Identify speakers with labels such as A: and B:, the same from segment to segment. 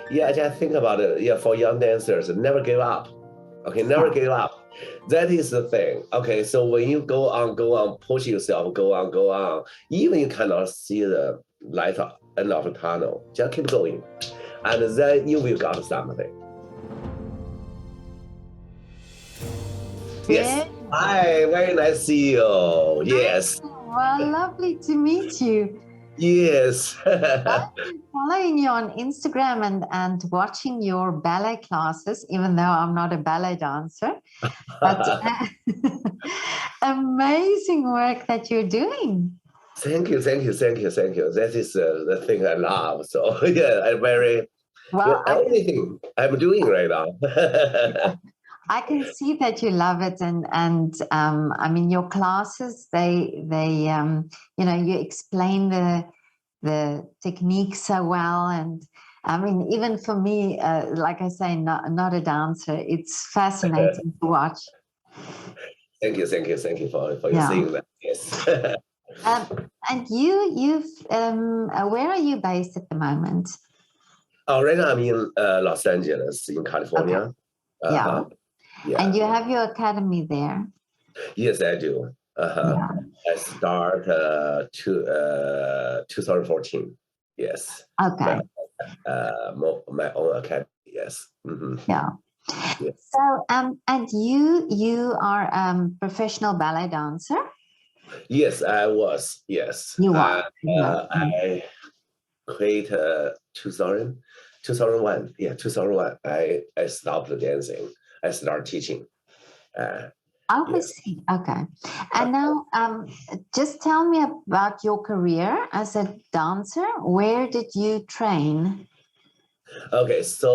A: Yeah, just think about it. Yeah, for young dancers, never give up. Okay, never
B: Yeah.
A: give up. That is the thing. Okay, so when you go on, push yourself, go on, even you cannot see the light end of the tunnel, just keep going. And then you will got something.
B: Very
A: Yes. Hi, very nice to see you. Yes.
B: well, lovely to meet you.
A: Yes.
B: I've been following you on Instagram and watching your ballet classes, even though I'm not a ballet dancer. But amazing work that you're doing.
A: Thank you, thank you, thank you, thank you. That is the thing I love. So yeah, I very
B: Well, I can
A: only thing I'm doing right now.
B: I can see that you love it, and I mean your classes. They you know you explain the technique so well, and I mean even for me, like I say, not a dancer, it's fascinating to watch.
A: Thank you, thank you, thank you for you
B: Yeah.
A: saying that. Yes.
B: Um, and you've where are you based at the moment?
A: Oh, right now I'm in Los Angeles, in
B: Okay.
A: California.
B: Yeah.
A: Uh-huh.
B: And
A: Yeah.
B: you have your academy there.
A: Yes, I do. Uh-huh.
B: Yeah.
A: I start 2014. Yes. My
B: Okay.
A: my own academy. Yes.
B: Yeah.
A: Yes.
B: So, and you are professional ballet dancer.
A: Yes, I was. Yes.
B: You are. Yeah.
A: I quit 2001. Yeah, 2001. I stopped dancing. I started teaching. Uh,
B: Oh, I
A: yes.
B: see. Okay. And now, just tell me about your career as a dancer. Where did you train?
A: Okay. So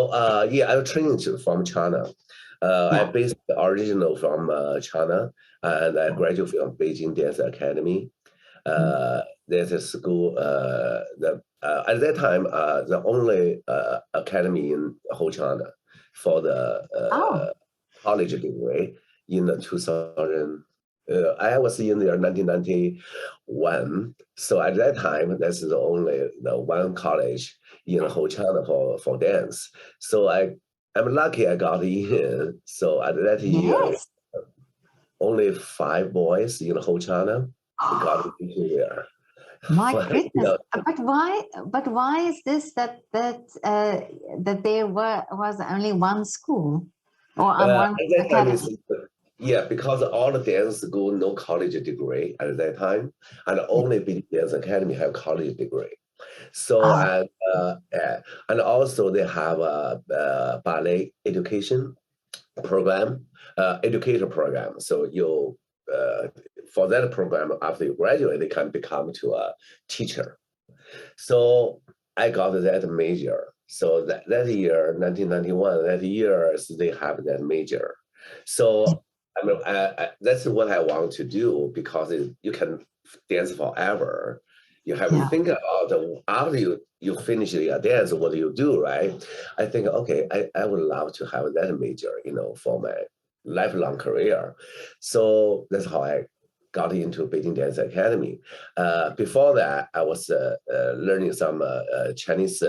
A: yeah, I'm training from China. I
B: Yeah.
A: basically original from China, and I graduated from Beijing Dance Academy. There's a school. At that time, the only academy in whole China for the
B: Oh,
A: college degree in the 2000. I was in there 1991. So at that time, that's the only the one college in the whole China for dance. So I'm lucky I got in. So at that year,
B: yes.
A: only five boys in the whole China got into there.
B: My
A: You
B: goodness.
A: know,
B: But why is this that there was only one school or one
A: at that time
B: academy?
A: is yeah, because all the dance school no college degree at that time, and
B: Yeah.
A: only big dance academy have college degree. So
B: Oh,
A: and also they have a ballet education program, educator program. So you for that program after you graduate, they can become to a teacher. So I got that major. So that year, 1991, that year they have that major. So I mean, that's what I want to do because you can dance forever. You have to
B: yeah.
A: think about after you finish your dance, what do you do, right? I think, okay, I would love to have that major, for my lifelong career. So that's how I got into Beijing Dance Academy. Before that, I was learning some Chinese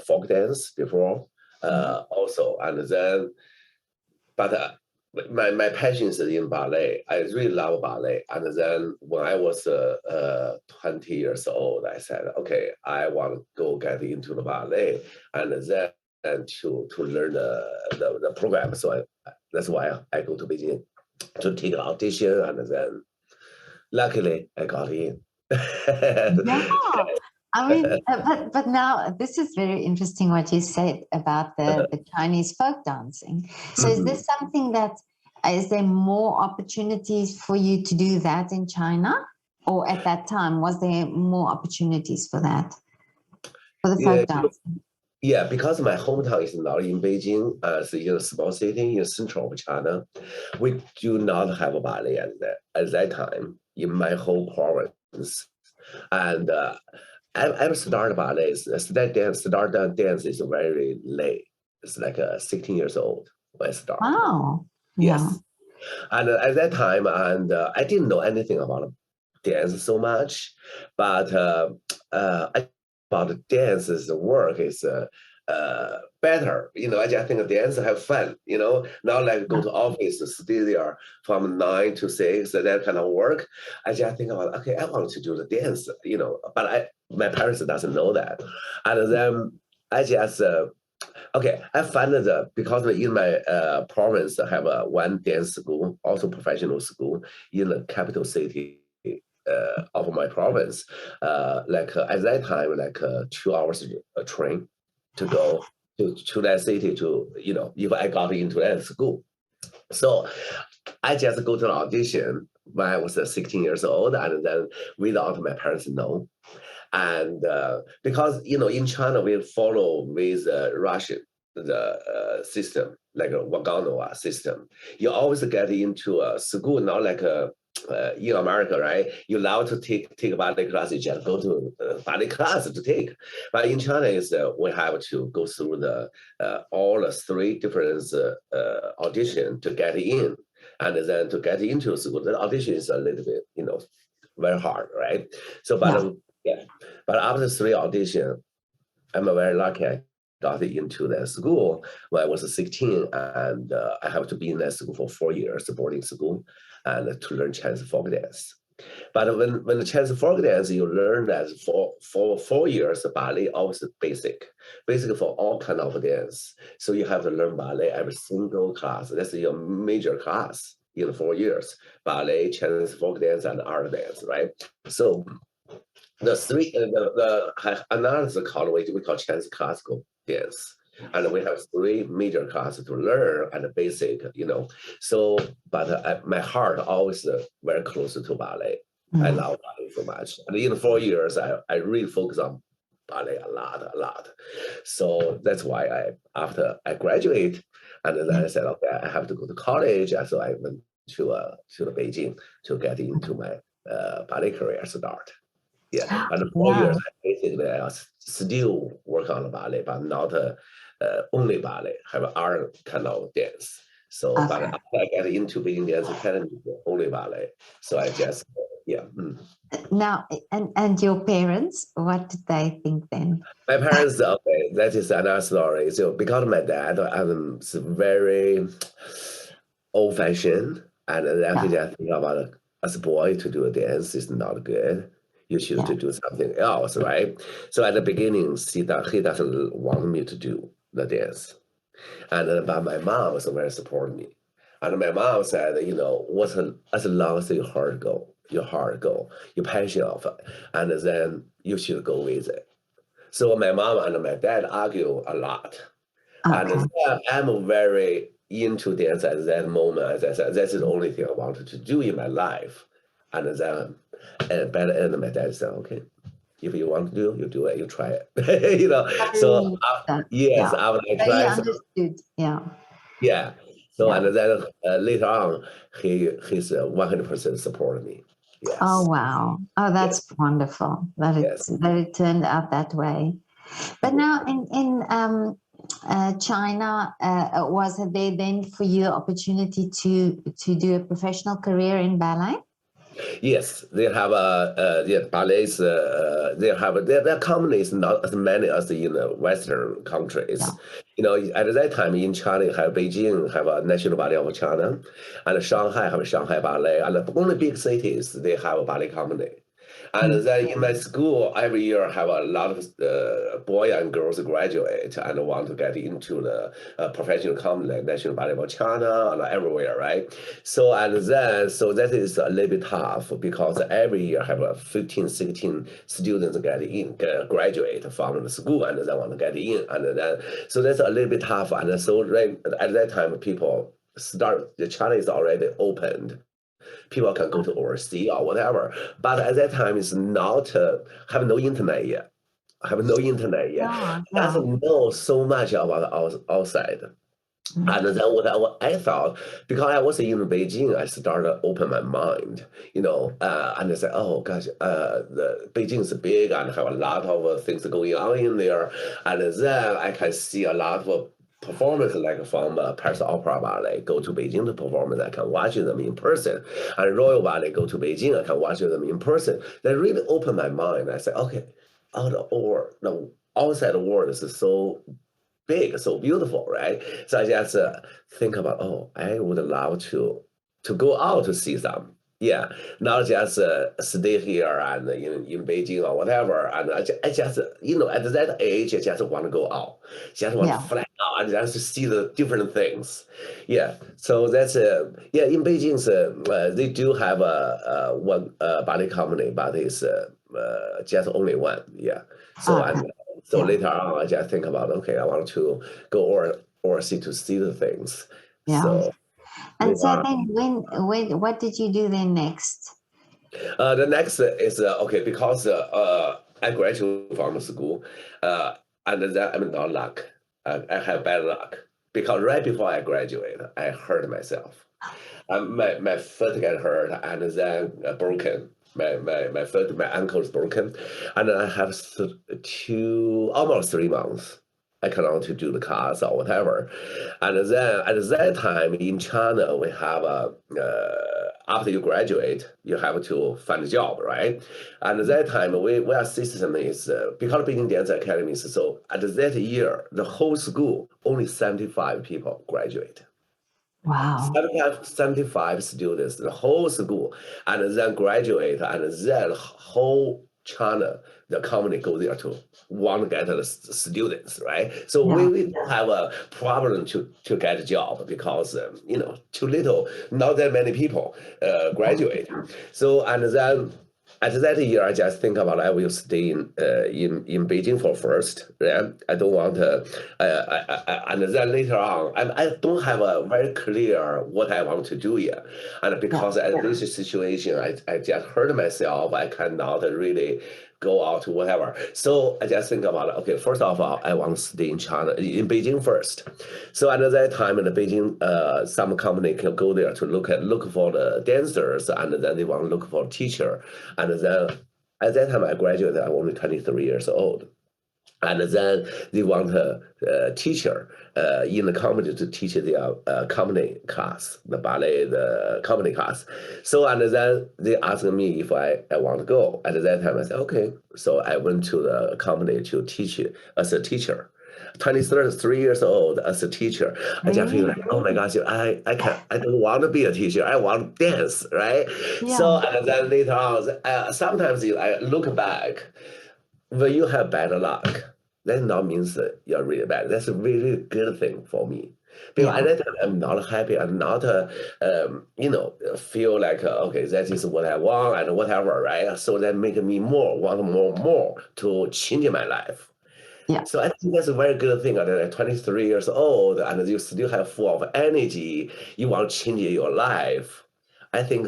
A: folk dance before also, and then, but my passion is in ballet. I really love ballet, and then when I was 20 years old, I said, okay, I want to go get into the ballet, and then to learn the program. So that's why I go to Beijing to take an audition, and then luckily I got in.
B: Yeah. I mean, but now this is very interesting what you said about the Chinese folk dancing. So is
A: Mhm.
B: this something that is there more opportunities for you to do that in China? Or at that time, was there more opportunities for that, for the
A: Yeah,
B: folk dancing?
A: yeah, because my hometown is not in Beijing, it's in a small city in central of China. We do not have a ballet at that time in my whole province. And I started ballet. Start dance is very late. It's like 16 years old when I start.
B: Wow. Yeah.
A: Yes. And at that time, and I didn't know anything about dance so much, but about dance's work is better. I just think dance have fun. Not like go to office, stay there from 9 to 6, that kind of work. I just think about, okay, I want to do the dance. But my parents doesn't know that, and then I just. Okay, I find that because in my province, I have one dance school, also professional school in the capital city of my province. At that time, 2 hours a train to go to that city if I got into that school. So I just go to the audition when I was 16 years old, and then without my parents know. And because in China we follow with Russian the system like a Waganova system. You always get into a school, not like in America, right? You're allowed to take ballet class. You just go to ballet class to take. But in China, is we have to go through the all the 3 different audition to get in, and then to get into school. The audition is a little bit, very hard, right? So, but
B: Yeah.
A: yeah, but after 3 audition, I'm very lucky. I got into that school when I was 16, and I have to be in that school for 4 years, boarding school, and to learn Chinese folk dance. But when the Chinese folk dance, you learn that for 4 years, ballet always basic for all kind of dance. So you have to learn ballet every single class. That's your major class in 4 years: ballet, Chinese folk dance, and art dance, right? So the three another called we call Chinese classical dance, and we have 3 major classes to learn and the basic. So but my heart always very close to ballet. I love ballet so much, and in 4 years I really focus on ballet a lot. So that's why after I graduate, and then I said, okay, I have to go to college, and so I went to the Beijing to get into my ballet career start. Yeah, and the 4 years,
B: Wow.
A: basically, I still work on the ballet, but not only ballet, have art kind of dance. So, but
B: Okay.
A: after I get into Beijing Dance Academy, only ballet. So I just, yeah.
B: Now, and your parents, what did they think then?
A: My parents, okay, that is another story. So because my dad, I'm very old-fashioned, and then he
B: Yeah.
A: just think about as a boy to do a dance is not good. You should
B: Yeah.
A: to do something else, right? So at the beginning, he doesn't want me to do the dance, and but my mom was very supportive me, and my mom said, as long as your heart go, your passion of it, and then you should go with it. So my mom and my dad argue a lot. And
B: Okay.
A: I'm very into dance at that moment. As I said, that's the only thing I wanted to do in my life. And then, by the end, my dad said, okay, if you want to do, you do it, you try it. So
B: Totally understand.
A: yes,
B: Yeah.
A: after I
B: So he
A: tried, so
B: understood. Yeah.
A: yeah. So
B: Yeah.
A: and then later on, he's 100% supported me.
B: Oh
A: Yes,
B: wow. Oh,
A: yes,
B: that's wonderful
A: yes.
B: that it turned out that way. But now in China, was there then for you opportunity to do a professional career in ballet?
A: Yes, they have ballets. They have their companies not as many as in the Western
B: Yeah.
A: countries. At that time in China, you have Beijing have a National Ballet of China, and Shanghai have Shanghai Ballet, and only big cities they have a ballet company. And
B: Mm.
A: then in my school, every year have a lot of boy and girls graduate and want to get into the professional company like National Ballet of China and everywhere, right? So that is a little bit tough because every year have 15, 16 students graduate from the school and they want to get in, and then so that's a little bit tough. And so right at that time, people start the China is already opened, people can go to overseas or whatever. But at that time, it's not have no internet yet. Have no internet yet.
B: Yeah. Yeah.
A: Doesn't know so much about outside.
B: Mm.
A: And then what I thought, because I was in Beijing, I started to open my mind, and I said, oh gosh, the Beijing is big and have a lot of things going on in there. And then I can see a lot of performance like from Paris Opera Ballet, go to Beijing to perform, and I can watch them in person. And Royal Ballet, go to Beijing, I can watch them in person. That really opened my mind. I said, okay, the outside world is so big, so beautiful, right? So I just think about, oh, I would love to go out to see them. Yeah, not just stay here and in Beijing or whatever. And I just at that age, I just want to go out, just want to
B: Yeah.
A: fly out and just to see the different things. Yeah, so that's yeah. In Beijing, they do have one ballet company, but it's just only one. Yeah. So
B: Okay.
A: and so
B: Yeah.
A: later on, I just think about, okay, I want to go or see to see the things.
B: Yeah.
A: So
B: And
A: later
B: so
A: on.
B: then when what did you do then next?
A: The next is okay, because I graduated from the school, and then I'm not luck. I have bad luck because right before I graduated, I hurt myself. My foot got hurt and then broken. My foot, my ankle is broken, and I have almost 3 months. I cannot to do the class or whatever. And then at that time in China, we have a after you graduate, you have to find a job, right? And at that time, our system is because Beijing Dance Academy is so at that year, the whole school only 75 people graduate.
B: Wow.
A: 75 students, the whole school, and then graduate, and then whole China, the company go there to want to get the students, right? So
B: Yeah.
A: we don't have a problem to get a job because too little, not that many people graduate. So and then at that year, I just think about I will stay in Beijing for first. Yeah? I don't want to, and then later on, I don't have a very clear what I want to do yet. And
B: Yeah.
A: because at this situation, I just hurt myself. I cannot really go out to whatever. So I just think about, okay, first of all, I want to stay in China, in Beijing first. So at that time in the Beijing, some company can go there to look for the dancers, and then they want to look for a teacher. And then at that time I graduated, I'm only 23 years old. And then they want a teacher in the company to teach their company class, the ballet, the company class. So, and then they asked me if I want to go. At that time, I said, okay. So I went to the company to teach as a teacher. 23 years old as a teacher. I just feel
B: Really?
A: like, oh my gosh, I don't want to be a teacher. I want to dance, right?
B: Yeah.
A: So, and then later on, sometimes I look back, when you have bad luck, that not means that you're really bad. That's a really good thing for me. Because
B: Yeah.
A: at that time, I'm not happy. I'm not, feel like, okay, that is what I want and whatever, right? So that make me want more to change my life.
B: Yeah.
A: So I think that's a very good thing. At 23 years old, and you still have full of energy, you want to change your life. I think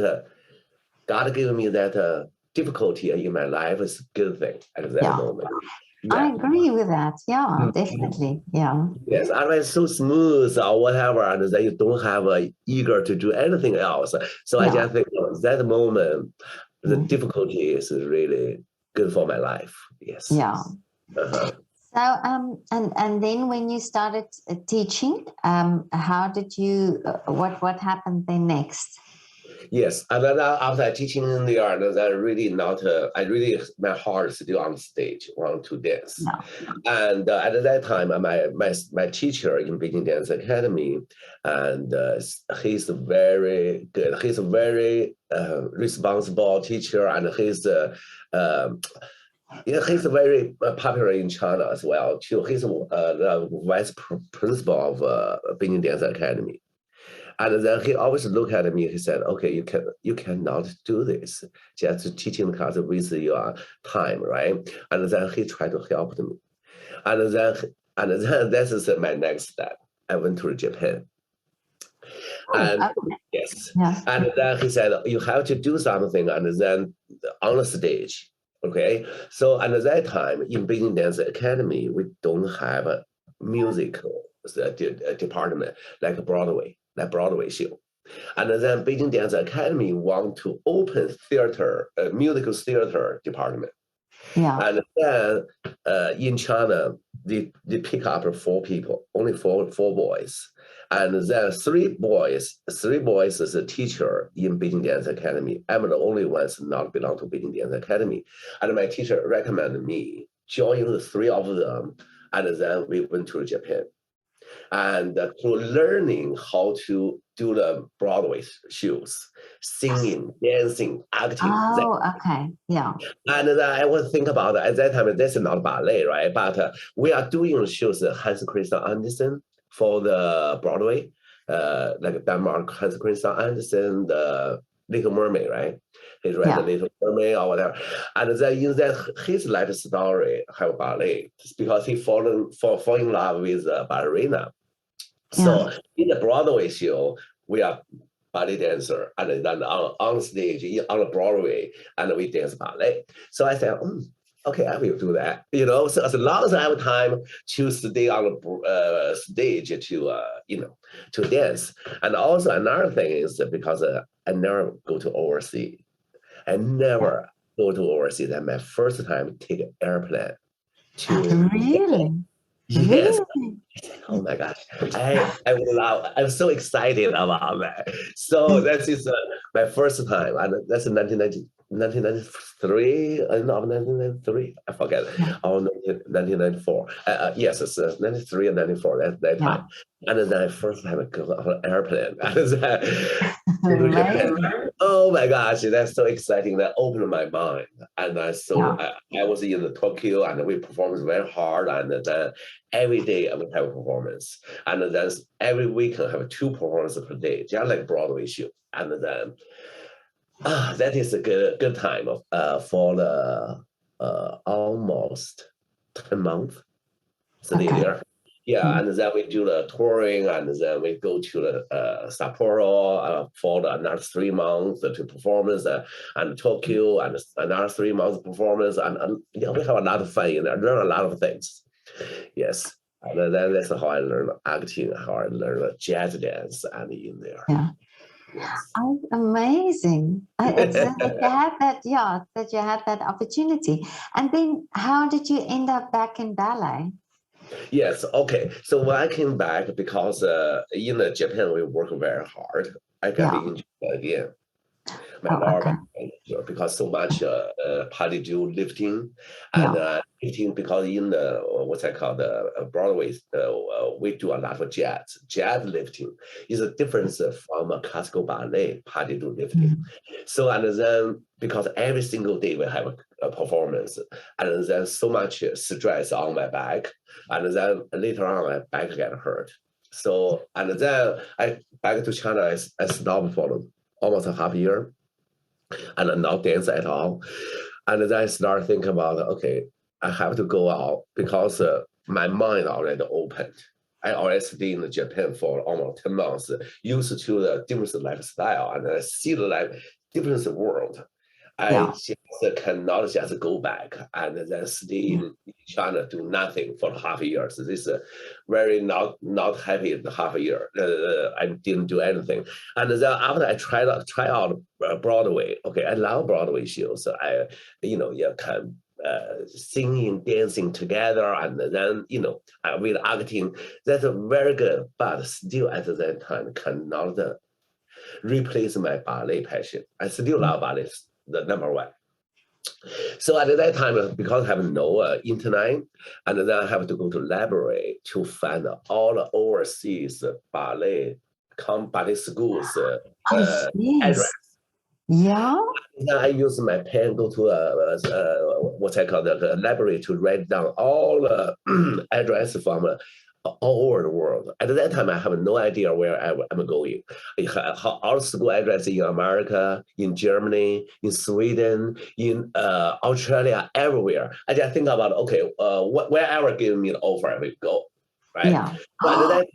A: God gave me that difficulty in my life is a good thing at that
B: Yeah.
A: moment.
B: I
A: Yeah.
B: agree with that. Yeah,
A: Mhm.
B: definitely. Yeah.
A: Yes, otherwise so smooth or whatever, and then you don't have a eager to do anything else. So I
B: Yeah.
A: just think that moment, the
B: Mm.
A: difficulty is really good for my life. Yes.
B: Yeah.
A: Uh-huh.
B: So and then when you started teaching, how did you what happened then next?
A: Yes, and then after teaching in there, and then really not, I really, my heart is still on stage, want to dance.
B: Yeah.
A: And at that time, my teacher in Beijing Dance Academy, and he's very good. He's a very responsible teacher, and um, yeah, he's very popular in China as well too. He's the principal of Beijing Dance Academy. And then he always looked at me. He said, "Okay, you cannot do this. Just teaching the class with your time, right?" And then he tried to help me. And then this is my next step. I went to Japan,
B: Oh,
A: and
B: okay.
A: yes,
B: Yeah.
A: and then he said, "You have to do something." And then on the stage, okay. So at that time in Beijing Dance Academy, we don't have a musical department like Broadway show. And then Beijing Dance Academy want to open theater, musical theater department.
B: Yeah.
A: And then in China, they pick up 4 people, only four boys. And then three boys as a teacher in Beijing Dance Academy. I'm the only ones not belong to Beijing Dance Academy. And my teacher recommended me join the 3 of them and then we went to Japan. And through learning how to do the Broadway shows, singing, dancing, acting.
B: Oh, okay. Yeah.
A: And I was think about at that time, this is not ballet, right? But we are doing shows, Hans Christian Andersen for the Broadway, like Denmark, Hans Christian Andersen, the Little Mermaid, right? He read the
B: Yeah.
A: Little Mermaid or whatever. And then in that his life story have ballet because he fall in love with a ballerina.
B: Yeah.
A: So in the Broadway show, we are ballet dancer, and then on stage on the Broadway, and we dance ballet. So I said, okay, I will do that. So as long as I have time to stay on the stage to dance. And also another thing is because I never go to overseas. I never go to overseas. That's my first time take an airplane to.
B: Really?
A: Yes.
B: Really?
A: Oh my gosh. I'm so excited about that. So that is my first time. And that's in 1993. No, 1993. I forget.
B: Yeah.
A: Or 1994. Yes, it's 93 and 94, that
B: Yeah.
A: time. And then the first time I go on an airplane. And then go to Japan.
B: Amazing.
A: Oh my gosh, that's so exciting. That opened my mind. And I was in the Tokyo, and we performed very hard. And then every day I would have a performance. And then every weekend I have 2 performances per day, just like Broadway show. And then that is a good time for the almost 10 months stay there. Yeah, and then we do the touring, and then we go to the Sapporo for another 3 months to performance, and Tokyo, and another 3 months performance, and we have a lot of fun in there, learn a lot of things. Yes, and then that's how I learned acting, how I learned jazz dance, and in there.
B: Yeah.
A: Yes.
B: Oh, amazing. It's that you had that opportunity. And then how did you end up back in ballet?
A: Yes. Okay. So when I came back, because in Japan we work very hard, I got injured again. My lower back injured because so much party do lifting, and lifting because in the what I call the Broadway, we do a lot of jazz. Jazz lifting is a difference from a classical ballet party do lifting. So and then because every single day we have a performance, and then so much stress on my back, and then later on my back get hurt. So and then I back to China, I stopped for almost a half year, and not dance at all. And then I start thinking about, okay, I have to go out because my mind already opened. I already stayed in Japan for almost 10 months, used to the different lifestyle, and I see the different world. I just cannot just go back and then stay in China, do nothing for half a year. So this is very not happy in half a year. I didn't do anything. And then after I try out Broadway, okay, I love Broadway shows. So I, can singing, dancing together, and then with acting, that's very good. But still at that time cannot replace my ballet passion. I still love ballet, the number one. So at that time, because I have no internet, and then I have to go to library to find all the overseas ballet schools address.
B: Yeah.
A: Then I use my pen, go to what I call the library to write down all the address from all over the world. At that time, I have no idea where I'm going. All school address in America, in Germany, in Sweden, in Australia, everywhere. I just think about, okay, wherever give me the offer, I will go. Right?
B: Yeah.
A: But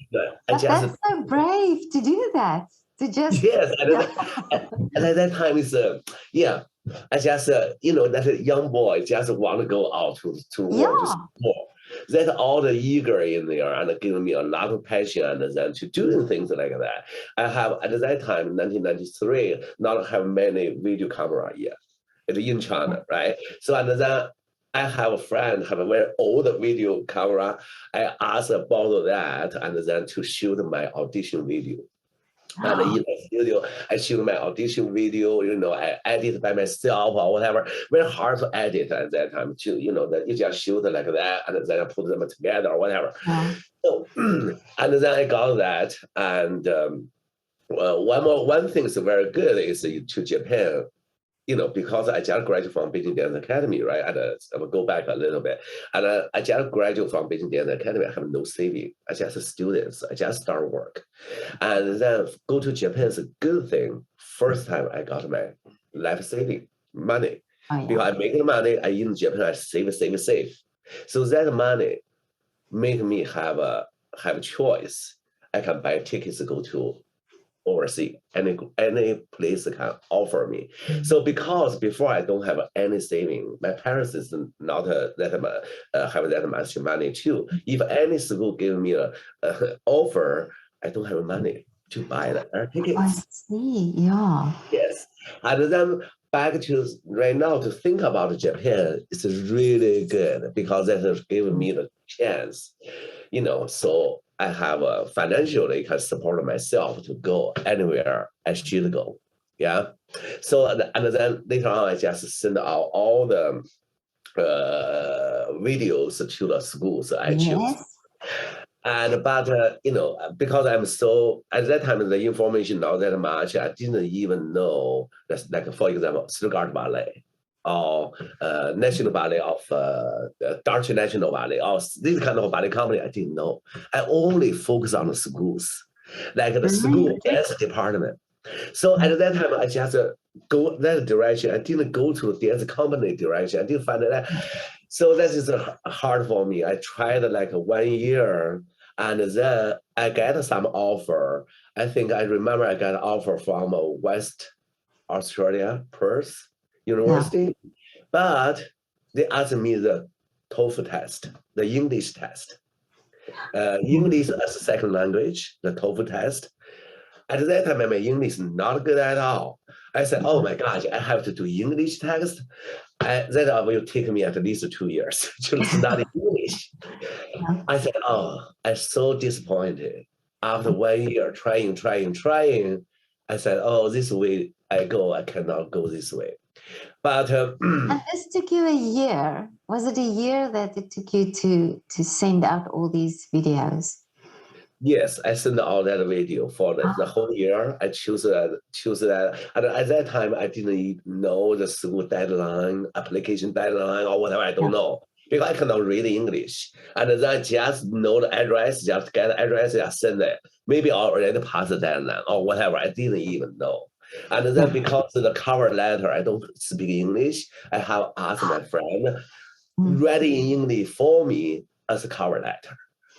B: that's so brave to do that. To just
A: yes, and at that time is I just that a young boy just want to go out to work to school. That's all the eager in there and giving me a lot of passion and then to doing things like that. I have at that time, 1993, not have many video camera yet. It's in China, right? So and then I have a friend have a very old video camera. I asked about that and then to shoot my audition video. And in the studio, I shoot my audition video, I edit by myself or whatever. Very hard to edit at that time too, that you just shoot like that and then put them together or whatever.
B: Yeah.
A: So, and then I got that. And well, one thing is very good is to Japan, because I just graduated from Beijing Dance Academy, right? And I will go back a little bit. And I just graduated from Beijing Dance Academy. I have no saving. I just a student. I just start work. And then go to Japan is a good thing. First time I got my life saving money.
B: Oh, yeah.
A: Because I make the money, I in Japan, I save. So that money make me have a choice. I can buy tickets to go to overseas, any place can offer me. So because before I don't have any saving, my parents is not have that much money too. If any school give me a offer, I don't have money to buy the air tickets.
B: I see. Yeah.
A: Yes, and then back to right now to think about Japan, it's really good because that has given me the chance, so I have financially can support myself to go anywhere I should go. Yeah. So, and then later on, I just send out all the videos to the schools I choose.
B: Yes.
A: And but because I'm so at that time the information not that much, I didn't even know that's like, for example, Stuttgart Ballet or National Ballet of Dutch National Ballet or this kind of ballet company. I didn't know. I only focus on the schools, like the school dance department. So at that time, I just go that direction. I didn't go to the dance company direction. I didn't find that. So that is hard for me. I tried like 1 year, and then I get some offer. I think I remember I got an offer from West Australia, Perth University, but they asked me the TOEFL test, the English test. English as a second language, the TOEFL test. At that time, my English is not good at all. I said, oh my gosh, I have to do English text. That will take me at least 2 years to study English. I said, oh, I'm so disappointed. After 1 year trying, I said, oh, this way I go, I cannot go this way. But
B: and this took you a year. Was it a year that it took you to send out all these videos?
A: Yes, I sent out that video for the whole year. I choose that. And at that time, I didn't even know the school deadline, application deadline, or whatever. I don't know because I cannot read English. And then I just know the address, just get the address, just send it. Maybe I already passed the deadline or whatever. I didn't even know. And then because of the cover letter, I don't speak English. I have asked my friend write in English for me as a cover letter.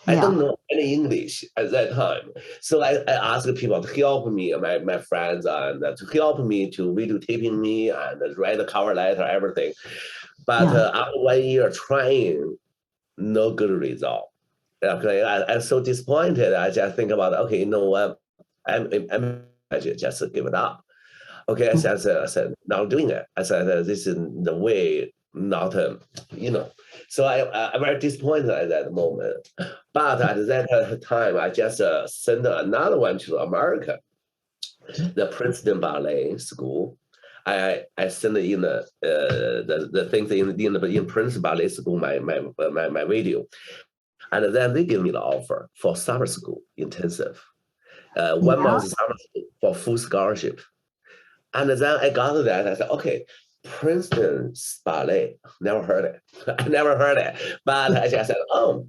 A: I don't know any English at that time. So I asked people to help me, my friends, and to help me to videotaping me and write the cover letter, everything. But after 1 year trying, no good result. Okay, I'm so disappointed. I just think about, okay, you know what? I just give it up. Okay, I said, not doing it. I said, this is the way, not, So I'm very disappointed at that moment. But at that time, I just sent another one to America, the Preston Ballet School. I sent in the things in Princeton Ballet School my video, and then they give me the offer for summer school intensive, 1 month summer school for full scholarship. And then I got that. I said, okay, Princeton Ballet, never heard it. I never heard it. But I just said, oh,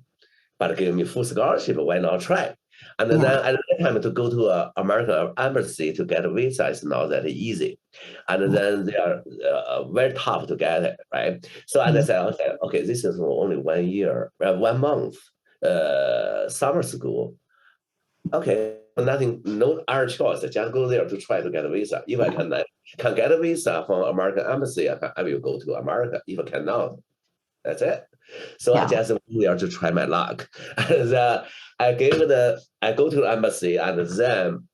A: but give me full scholarship, why not try? And then at that time to go to an American embassy to get a visa is not that easy. And then they are very tough to get it, right? So I said, okay, this is only 1 year, 1 month summer school. Okay, nothing, no other choice. Just go there to try to get a visa. If I can get a visa from American embassy, I will go to America. If I cannot, that's it. So I just went there to try my luck. And I go to the embassy, and then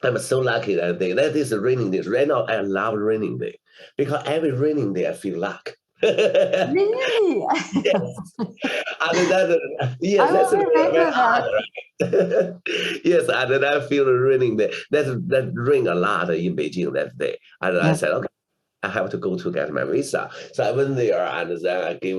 A: I'm so lucky that day. That is a raining day. Right now, I love raining day because every raining day I feel luck. Yes.
B: Really?
A: And then,
B: I
A: yes,
B: will
A: that's very, very
B: remember
A: hard,
B: that.
A: right? Yes, and then I feel raining there. That rain a lot in Beijing that day. And I
B: Yeah.
A: said, okay, I have to go to get my visa. So I went there and then I gave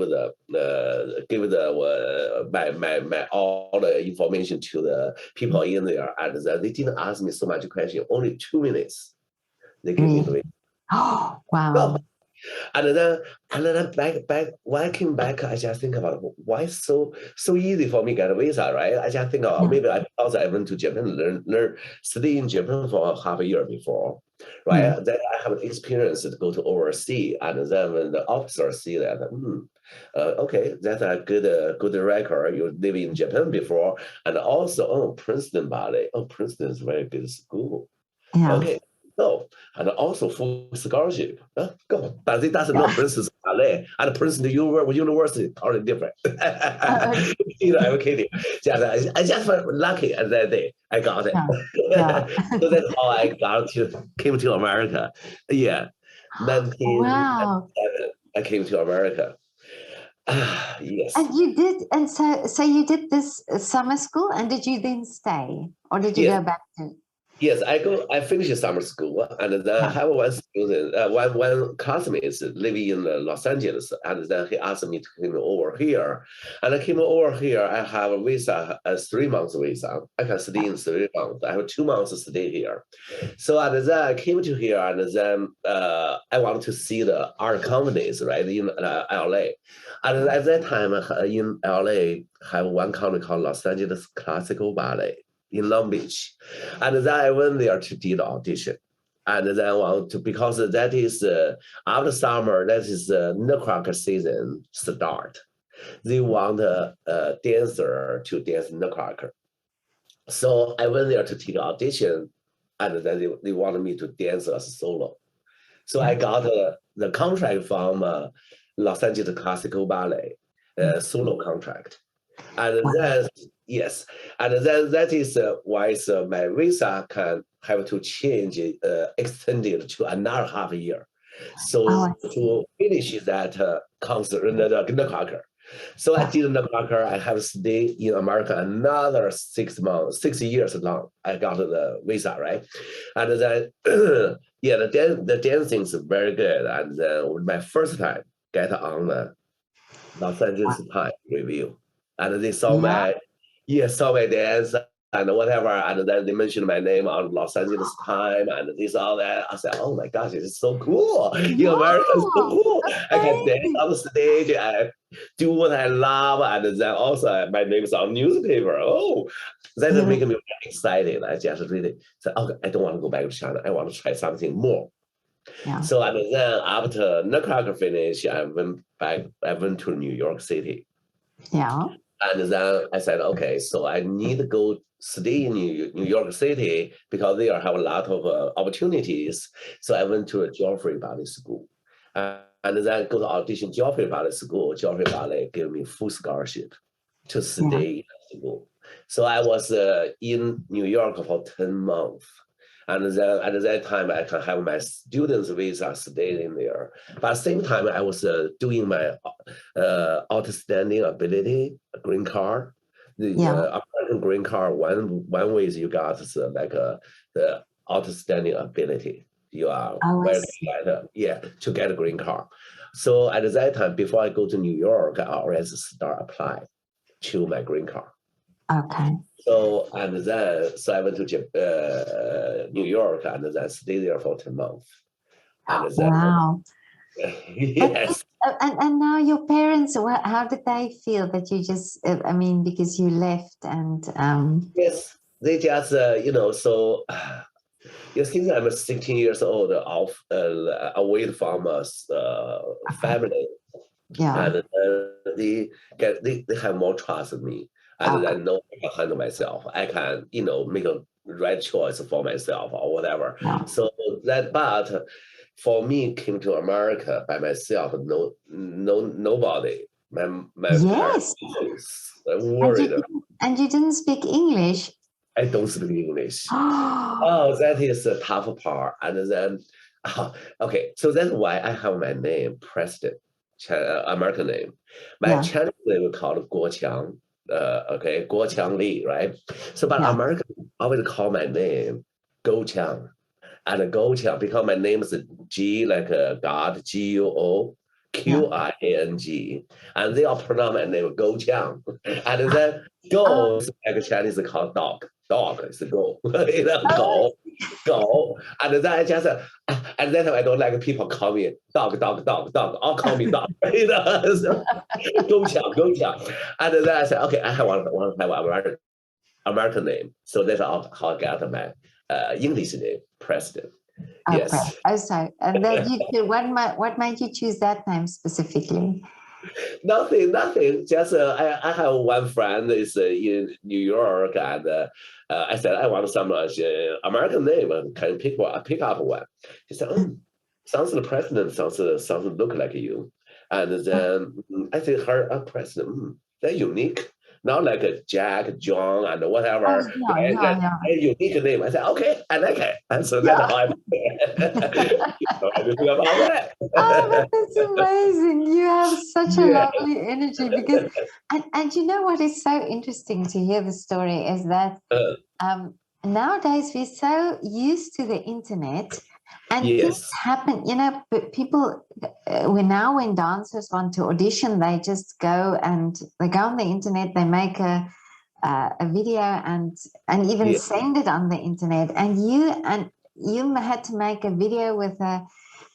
A: my all the information to the people in there, and then they didn't ask me so much question. Only 2 minutes they gave me the
B: Really?
A: visa.
B: Oh,
A: Go.
B: wow.
A: And then back when I came back, I just think about why so easy for me to get a visa, right? I just think
B: Yeah.
A: maybe because I went to Japan, learn stay in Japan for half a year before,
B: Mm.
A: right? Then I have an experience to go to overseas, and then when the officer see that, okay, that's a good record. You live in Japan before, and also Princeton Ballet. Oh, Princeton is a very good school.
B: Yeah.
A: Okay, so and also full scholarship. Go, but it doesn't know
B: Yeah.
A: Princeton Ballet and Princeton University totally different.
B: Uh,
A: I'm kidding. I just felt lucky at that day. I got it.
B: yeah. Yeah.
A: So that's how I came to America. Yeah,
B: Wow.
A: 1997. I came to America. Yes.
B: And you did, and so you did this summer school, and did you then stay, or did you
A: Yes.
B: go back to?
A: Yes, I finished summer school, and then I
B: Yeah.
A: have one student, one classmate is living in Los Angeles, and then he asked me to come over here, and I came over here. I have a visa, a 3 months visa. I can stay in 3 months. I have 2 months to stay here. So and then I came to here, and then I want to see the art companies, right, in LA. And at that time, in LA, have one company called Los Angeles Classical Ballet in Long Beach. And then I went there to do the audition. And then I want to, because that is after summer, that is the Nutcracker season start. They want a dancer to dance Nutcracker. So I went there to take audition, and then they wanted me to dance as a solo. So I
B: Yeah.
A: got the contract from Los Angeles Classical Ballet,
B: Mm.
A: solo contract. And
B: Wow.
A: then, yes, and then that is why my visa can have to change, extended to another half a year.
B: Oh,
A: So
B: I see.
A: to finish that concert, the Nutcracker. So I
B: Yeah.
A: did Nutcracker. I have stayed in America another 6 months, 6 years long. I got the visa, right? And then, yeah, the dancing is very good. And then my first time get on the Los Angeles Times review, and they saw
B: Yeah.
A: my, yeah, saw my dance and whatever, and then they mentioned my name on Los Angeles Times, and they saw that. I said, "Oh my gosh, this is so cool! In America, it's so
B: Wow.
A: cool. I can dance
B: Amazing.
A: on the stage, I do what I love, and then also my name is on newspaper. Oh, that
B: Yeah.
A: made me very excited. I just really said, okay, I don't want to go back to China. I want to try something more.
B: Yeah.
A: So and then after Nutcracker finish, I went back. I went to New York City,
B: Yeah.
A: and then I said, okay, so I need to go stay in New York City because there have a lot of opportunities. So I went to a Joffrey Ballet School, and then go to audition Joffrey Ballet School. Joffrey Ballet gave me full scholarship to
B: Yeah.
A: stay in school. So I was in New York for 10 months. And then at that time, I can have my student's visa staying in there. But at the same time, I was doing my outstanding ability green card. The
B: Yeah.
A: American green card, one way is you got is like the outstanding ability. You are
B: Oh, I
A: very
B: see.
A: yeah, to get a green card. So at that time, before I go to New York, I already start apply to my green card.
B: Okay.
A: So and then so I went to New York and then stayed there for 10 months. And then
B: Wow. But
A: yes,
B: and now your parents, how did they feel that you just? I mean, because you left and
A: yes, they just so you think I'm 16 years old off away from us
B: okay.
A: family,
B: Yeah.
A: and they have more trust in me, and
B: Okay.
A: I know I can handle myself. I can make a right choice for myself or whatever.
B: Yeah.
A: So that, but for me, came to America by myself, nobody. My parents
B: Yes. And
A: worried.
B: you didn't speak English.
A: I don't speak English.
B: Oh,
A: Oh, that is the tough part. And then, okay, so that's why I have my name, Preston. American name. My
B: Yeah.
A: Chinese name is called Guo Qiang. Okay, Guo Qiang Li, right? So, but
B: Yeah.
A: American always call my name Go Qiang. And Go Qiang, because my name is G, like God, Guo.
B: Yeah.
A: Qiang, and they all pronounce my name Go Qiang. And then
B: Oh,
A: Go is like Chinese called dog. Dog is go.
B: oh,
A: Go, go. And then I just, and then I don't like people call me dog, dog, dog, dog. All call me dog. So, Go Qiang, Go Qiang. And then I said, okay, I want to have American name. So that's how I got my English name, Preston.
B: oh, Brad.
A: Yes.
B: Oh, sorry. And then what made you choose that name specifically?
A: Nothing. Just I have one friend is in New York, and I said I want some American name. Can you pick up one? He said, sounds the president sounds look like you. And then I think her president, they're unique. Not like a Jack, John, and
B: Oh,
A: whatever.
B: yeah,
A: Right?
B: yeah,
A: A unique name. I said, okay, I like it. And so that's
B: yeah.
A: how I everything about
B: Oh, but
A: that.
B: that's amazing. You have such a
A: Yeah.
B: lovely energy because, and you know what is so interesting to hear the story is that
A: Uh,
B: um, nowadays we're so used to the internet and things
A: yes.
B: happen, you know, but people, when dancers want to audition, they just go and they go on the internet, they make a video and even
A: Yeah.
B: send it on the internet and you had to make a video with a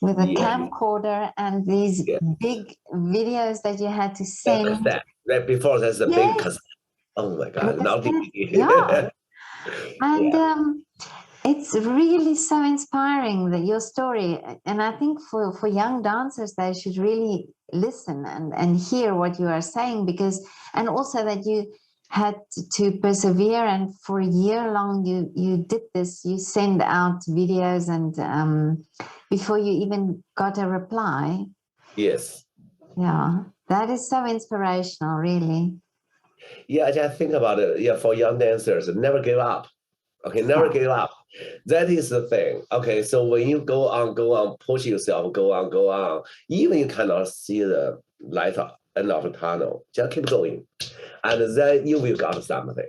A: Yeah.
B: camcorder and these
A: Yeah.
B: big videos that you had to
A: The
B: send.
A: cassette. Right before that's a big
B: Yes,
A: cassette. Oh my
B: the
A: God. Now
B: cassette. Yeah.
A: DVD.
B: And
A: Yeah.
B: it's really so inspiring that your story. And I think for young dancers, they should really listen and hear what you are saying because, and also that you had to persevere and for a year long you did this, you send out videos and before you even got a reply.
A: Yes.
B: Yeah, that is so inspirational, really.
A: Yeah, I just think about it. Yeah, for young dancers, never give up. Okay, never
B: Yeah,
A: give up. That is the thing. Okay, so when you go on, push yourself, go on, even you cannot see the light end of the tunnel, just keep going. And then you will got something.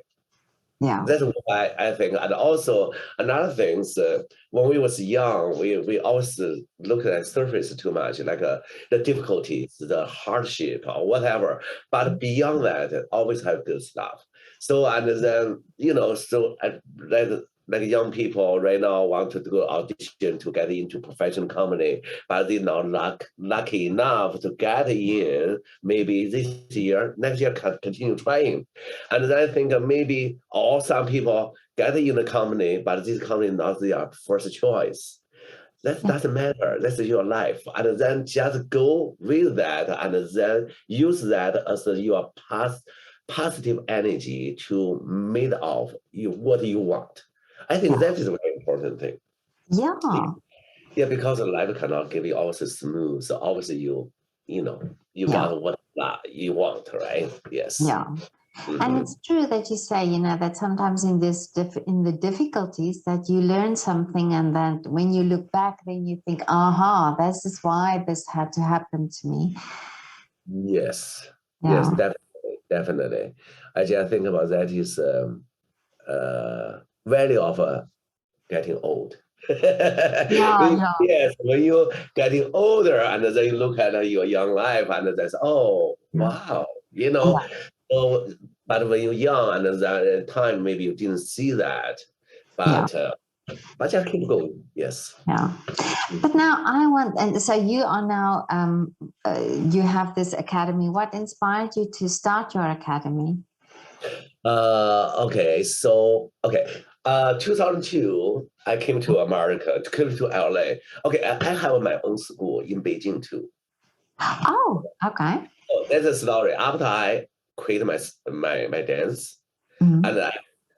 B: yeah,
A: That's why I think, and also another thing is when we was young, we always look at the surface too much, like the difficulties, the hardship, or whatever. But beyond that, always have good stuff. So and then so like young people right now want to do audition to get into professional company, but they're not lucky enough to get in. Maybe this year, next year, can continue trying. And then I think maybe or some people get in the company, but this company not their first choice. That
B: yeah,
A: doesn't matter. That's your life. And then just go with that and then use that as your positive energy to made of you what you want. I think that is a very important thing.
B: yeah,
A: Yeah, because life cannot give you always smooth. So obviously you
B: yeah,
A: got what you want, right? Yes.
B: yeah. And
A: Mhm.
B: it's true that you say, you know, that sometimes in in the difficulties that you learn something, and that when you look back, then you think, aha, this is why this had to happen to me.
A: Yes, yes,
B: Yeah,
A: definitely, definitely. I just think about that is value of getting old.
B: yeah, yeah,
A: Yes, when you getting older and then you look at your young life and that's oh
B: yeah,
A: wow,
B: yeah,
A: So, but when you're young and that time maybe you didn't see that,
B: yeah,
A: but just keep going. Yes.
B: yeah. But now I want, and so you are now, you have this academy. What inspired you to start your academy?
A: Okay, so okay. 2002, I came to America, came to LA. Okay, I have my own school in Beijing too.
B: Oh, okay.
A: So that's a story. After I quit my dance,
B: Mhm.
A: and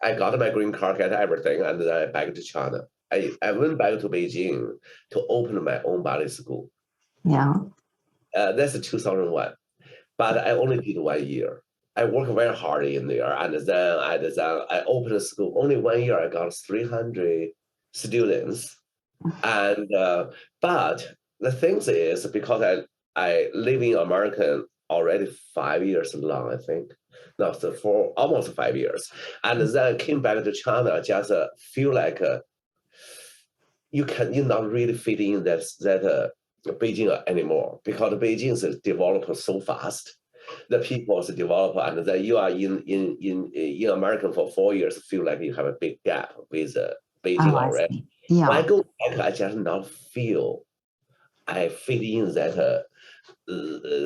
A: I got my green card, get everything, and then I back to China. I went back to Beijing to open my own ballet school.
B: Yeah,
A: That's 2001. But I only did 1 year. I worked very hard in there, and then I opened a school. Only 1 year, I got 300 students, and but the thing is because I live in America already 5 years long, I think. No, so for almost 5 years. And then came back to China, just feel like you not really fit in that Beijing anymore, because Beijing is developed so fast. The people is developed, and then you are in America for 4 years, feel like you have a big gap with Beijing
B: Oh, I
A: already.
B: see.
A: When I
B: Yeah.
A: go back, I just not feel I fit in that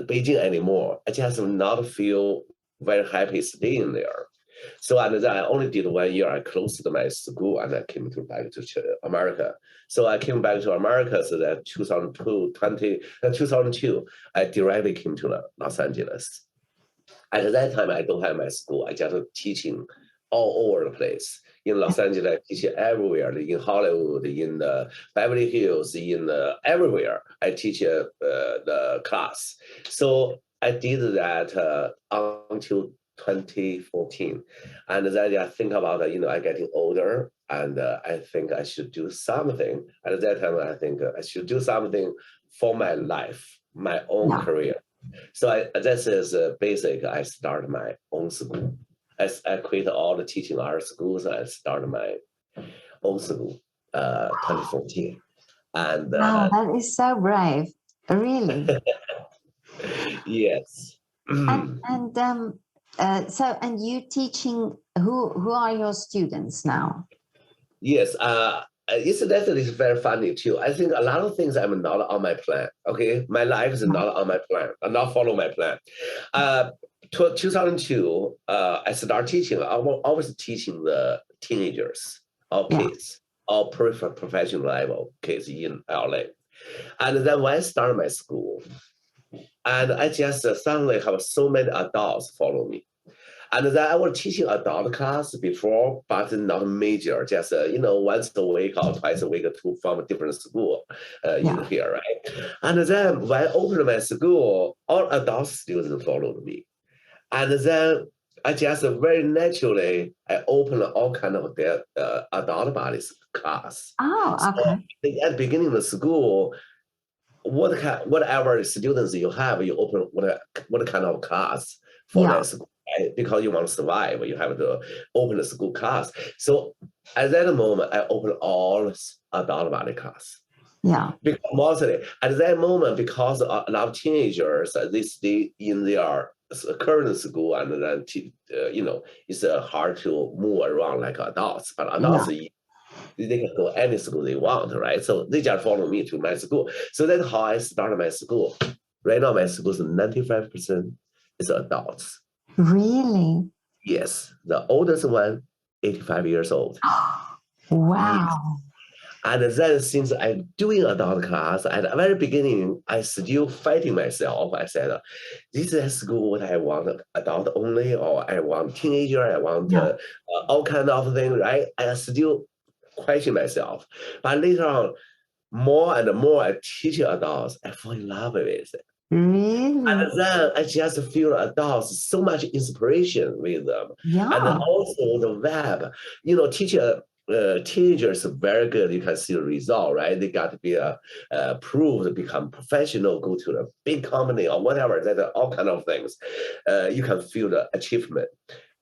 A: Beijing anymore. I just not feel very happy staying there. So and then I only did 1 year. I closed my school and I came back to America. So I came back to America. So that 2002, I directly came to Los Angeles. At that time, I don't have my school. I just teaching all over the place. In Los Angeles, I teach everywhere. In Hollywood, in the Beverly Hills, in everywhere, I teach the class. So I did that until 2014, and then I think about I'm getting older, and I think I should do something. At that time, I think I should do something for my life, my own
B: Yeah.
A: career. So this is basic. I started my own school. I quit all the teaching art schools. I started my own school, 2014, and
B: Wow, that is so brave. Really.
A: yes,
B: And you teaching who are your students now?
A: yes. It's definitely very funny too. I think a lot of things I'm not on my plan. Okay, my life is not on my plan. I not follow my plan. 2002, I started teaching. I was always teaching the teenagers or
B: Yeah.
A: kids or professional level kids in LA. And then when I started my school, and I just suddenly have so many adults follow me. And then I was teaching adult class before, but not major, just once a week or twice a week from a different school in
B: Yeah.
A: here, right? And then when I opened my school, all adult students followed me. And then I just very naturally I opened all kind of their adult bodies class.
B: Oh,
A: So
B: okay.
A: at the beginning of the school, whatever students you have, you open what kind of class for
B: Yeah.
A: that school, right? Because you want to survive, you have to open the school class. So at that moment, I opened all adult body class.
B: Yeah.
A: Because mostly at that moment, because a lot of teenagers they stay in their current school, and then it's hard to move around like adults. But adults,
B: Yeah.
A: they can go any school they want, right? So they just follow me to my school. So that's how I started my school. Right now, my school is 95% is adults.
B: Really?
A: Yes, the oldest one, 85 years old. Yes.
B: Wow.
A: And then since I'm doing adult class, at the very beginning, I still fighting myself. I said, this is school what I want, adult only, or I want teenager, I want
B: Yeah.
A: all kind of things, right? I still question myself. But later on, more and more I teach adults, I fall in love with it.
B: Really?
A: And then I just feel adults so much inspiration with them. And then
B: Yeah.
A: also the web, teacher teenagers are very good. You can see the result, right? They got to be approved, become professional, go to a big company or whatever. That are all kind of things. You can feel the achievement.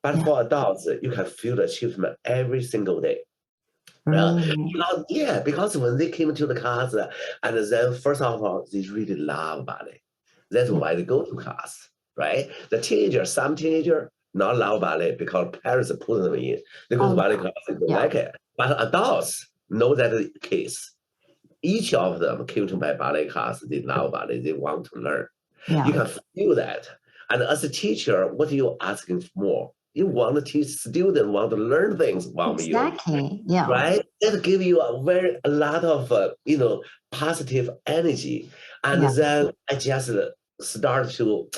A: But
B: Yeah.
A: for adults, you can feel the achievement every single day.
B: Really?
A: Because when they came to the class, and then first of all, they really love ballet. That's
B: Yeah.
A: why they go to class, right? Some teenager not love ballet because parents put them in. They go to
B: Oh,
A: ballet class, they don't
B: yeah.
A: like it. But adults know that case. Each of them came to my ballet class. They love ballet. They want to learn. You
B: Yeah.
A: can feel that. And as a teacher, what are you asking for more? You want to teach students, want to learn things from you,
B: Exactly. Yeah.
A: right? That give you a lot of positive energy. And
B: Yeah.
A: then I just start to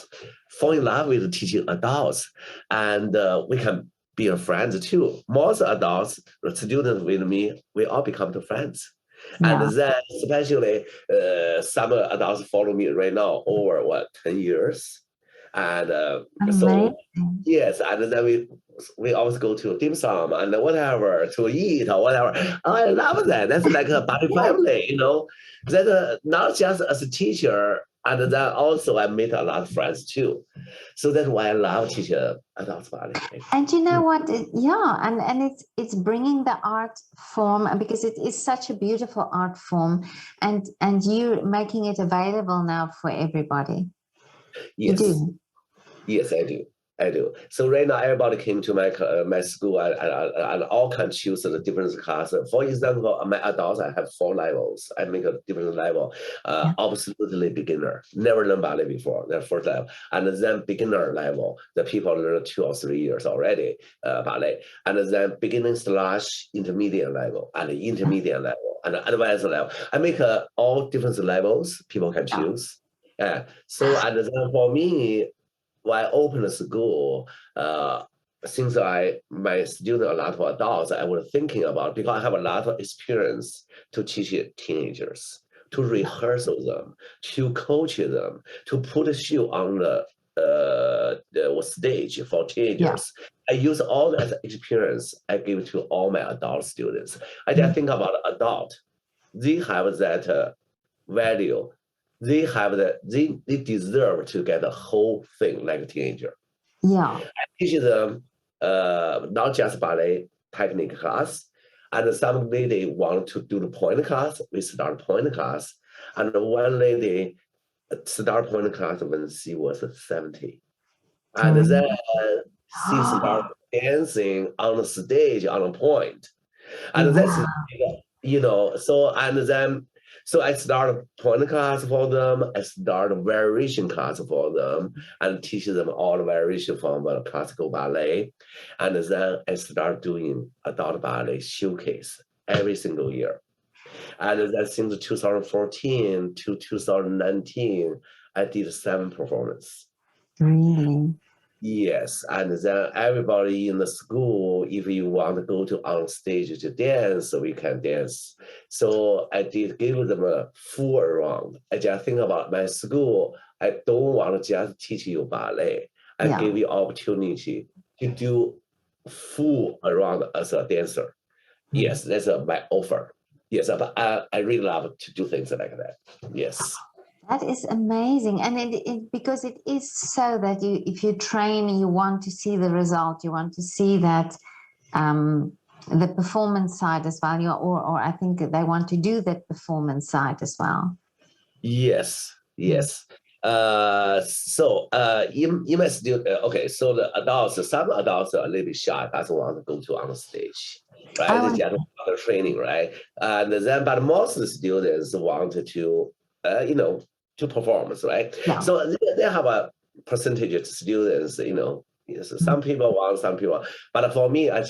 A: fall in love with teaching adults, and we can be a friends too. Most adults, students with me, we all become the friends. And
B: Yeah.
A: then especially some adults follow me right now over 10 years. And so
B: Amazing.
A: yes, and then we always go to dim sum and whatever to eat or whatever. Oh, I love that. That's like a body
B: Yes.
A: family, That not just as a teacher, And then also I made a lot of friends too. So that's why I love teaching adult ballet.
B: And you know what? Yeah, and it's bringing the art form, because it is such a beautiful art form, and you making it available now for everybody. You
A: Yes.
B: do.
A: Yes, I do. I do. So right now, everybody came to my school, and all can choose the different class. For example, my adults, I have 4 levels. I make a different level.
B: Yeah.
A: Absolutely beginner, never learned ballet before. That first level, and then beginner level. The people learn 2 or 3 years already ballet, and then beginning slash intermediate level, and intermediate level, and advanced level. I make all different levels. People can
B: Yeah.
A: choose. Yeah. So and then for me, when I opened the school, since my student a lot of adults, I was thinking about, because I have a lot of experience to teach teenagers, to rehearse them, to coach them, to put a show on the stage for
B: Yeah.
A: teenagers. I use all that experience I give to all my adult students. I just
B: Mm.
A: think about adult. They have that value. They have they deserve to get the whole thing like a teenager.
B: Yeah.
A: I teach them not just ballet technique class, and some lady want to do the point class, we start point class, and one lady start point class when she was 70. And then
B: Really?
A: she started dancing on the stage on a point. And that's,
B: Wow.
A: so and then so I start point class for them, I start variation class for them, and teach them all the variation from classical ballet. And then I start doing adult ballet showcase every single year. And then since 2014 to 2019, I did 7 performances.
B: Really?
A: Yes, and then everybody in the school, if you want to go to on stage to dance, we can dance. So I did give them a full around. I just think about my school. I don't want to just teach you ballet. I
B: Yeah.
A: give you opportunity to do full around as a dancer. Yes, that's my offer. Yes, but I really love to do things like that. Yes.
B: That is amazing. And because it is so that if you train, you want to see the result, you want to see that the performance side as well, or I think they want to do that performance side as well.
A: Yes,
B: Mm.
A: yes. You must do okay. So the adults, some adults are a little bit shy, doesn't want to go to on stage, right? They
B: Oh,
A: just want the training, right? And then, but most of the students want to, to performance, right?
B: yeah.
A: So they have a percentage of students, yes,
B: Mm.
A: some people want, some people, but for me, I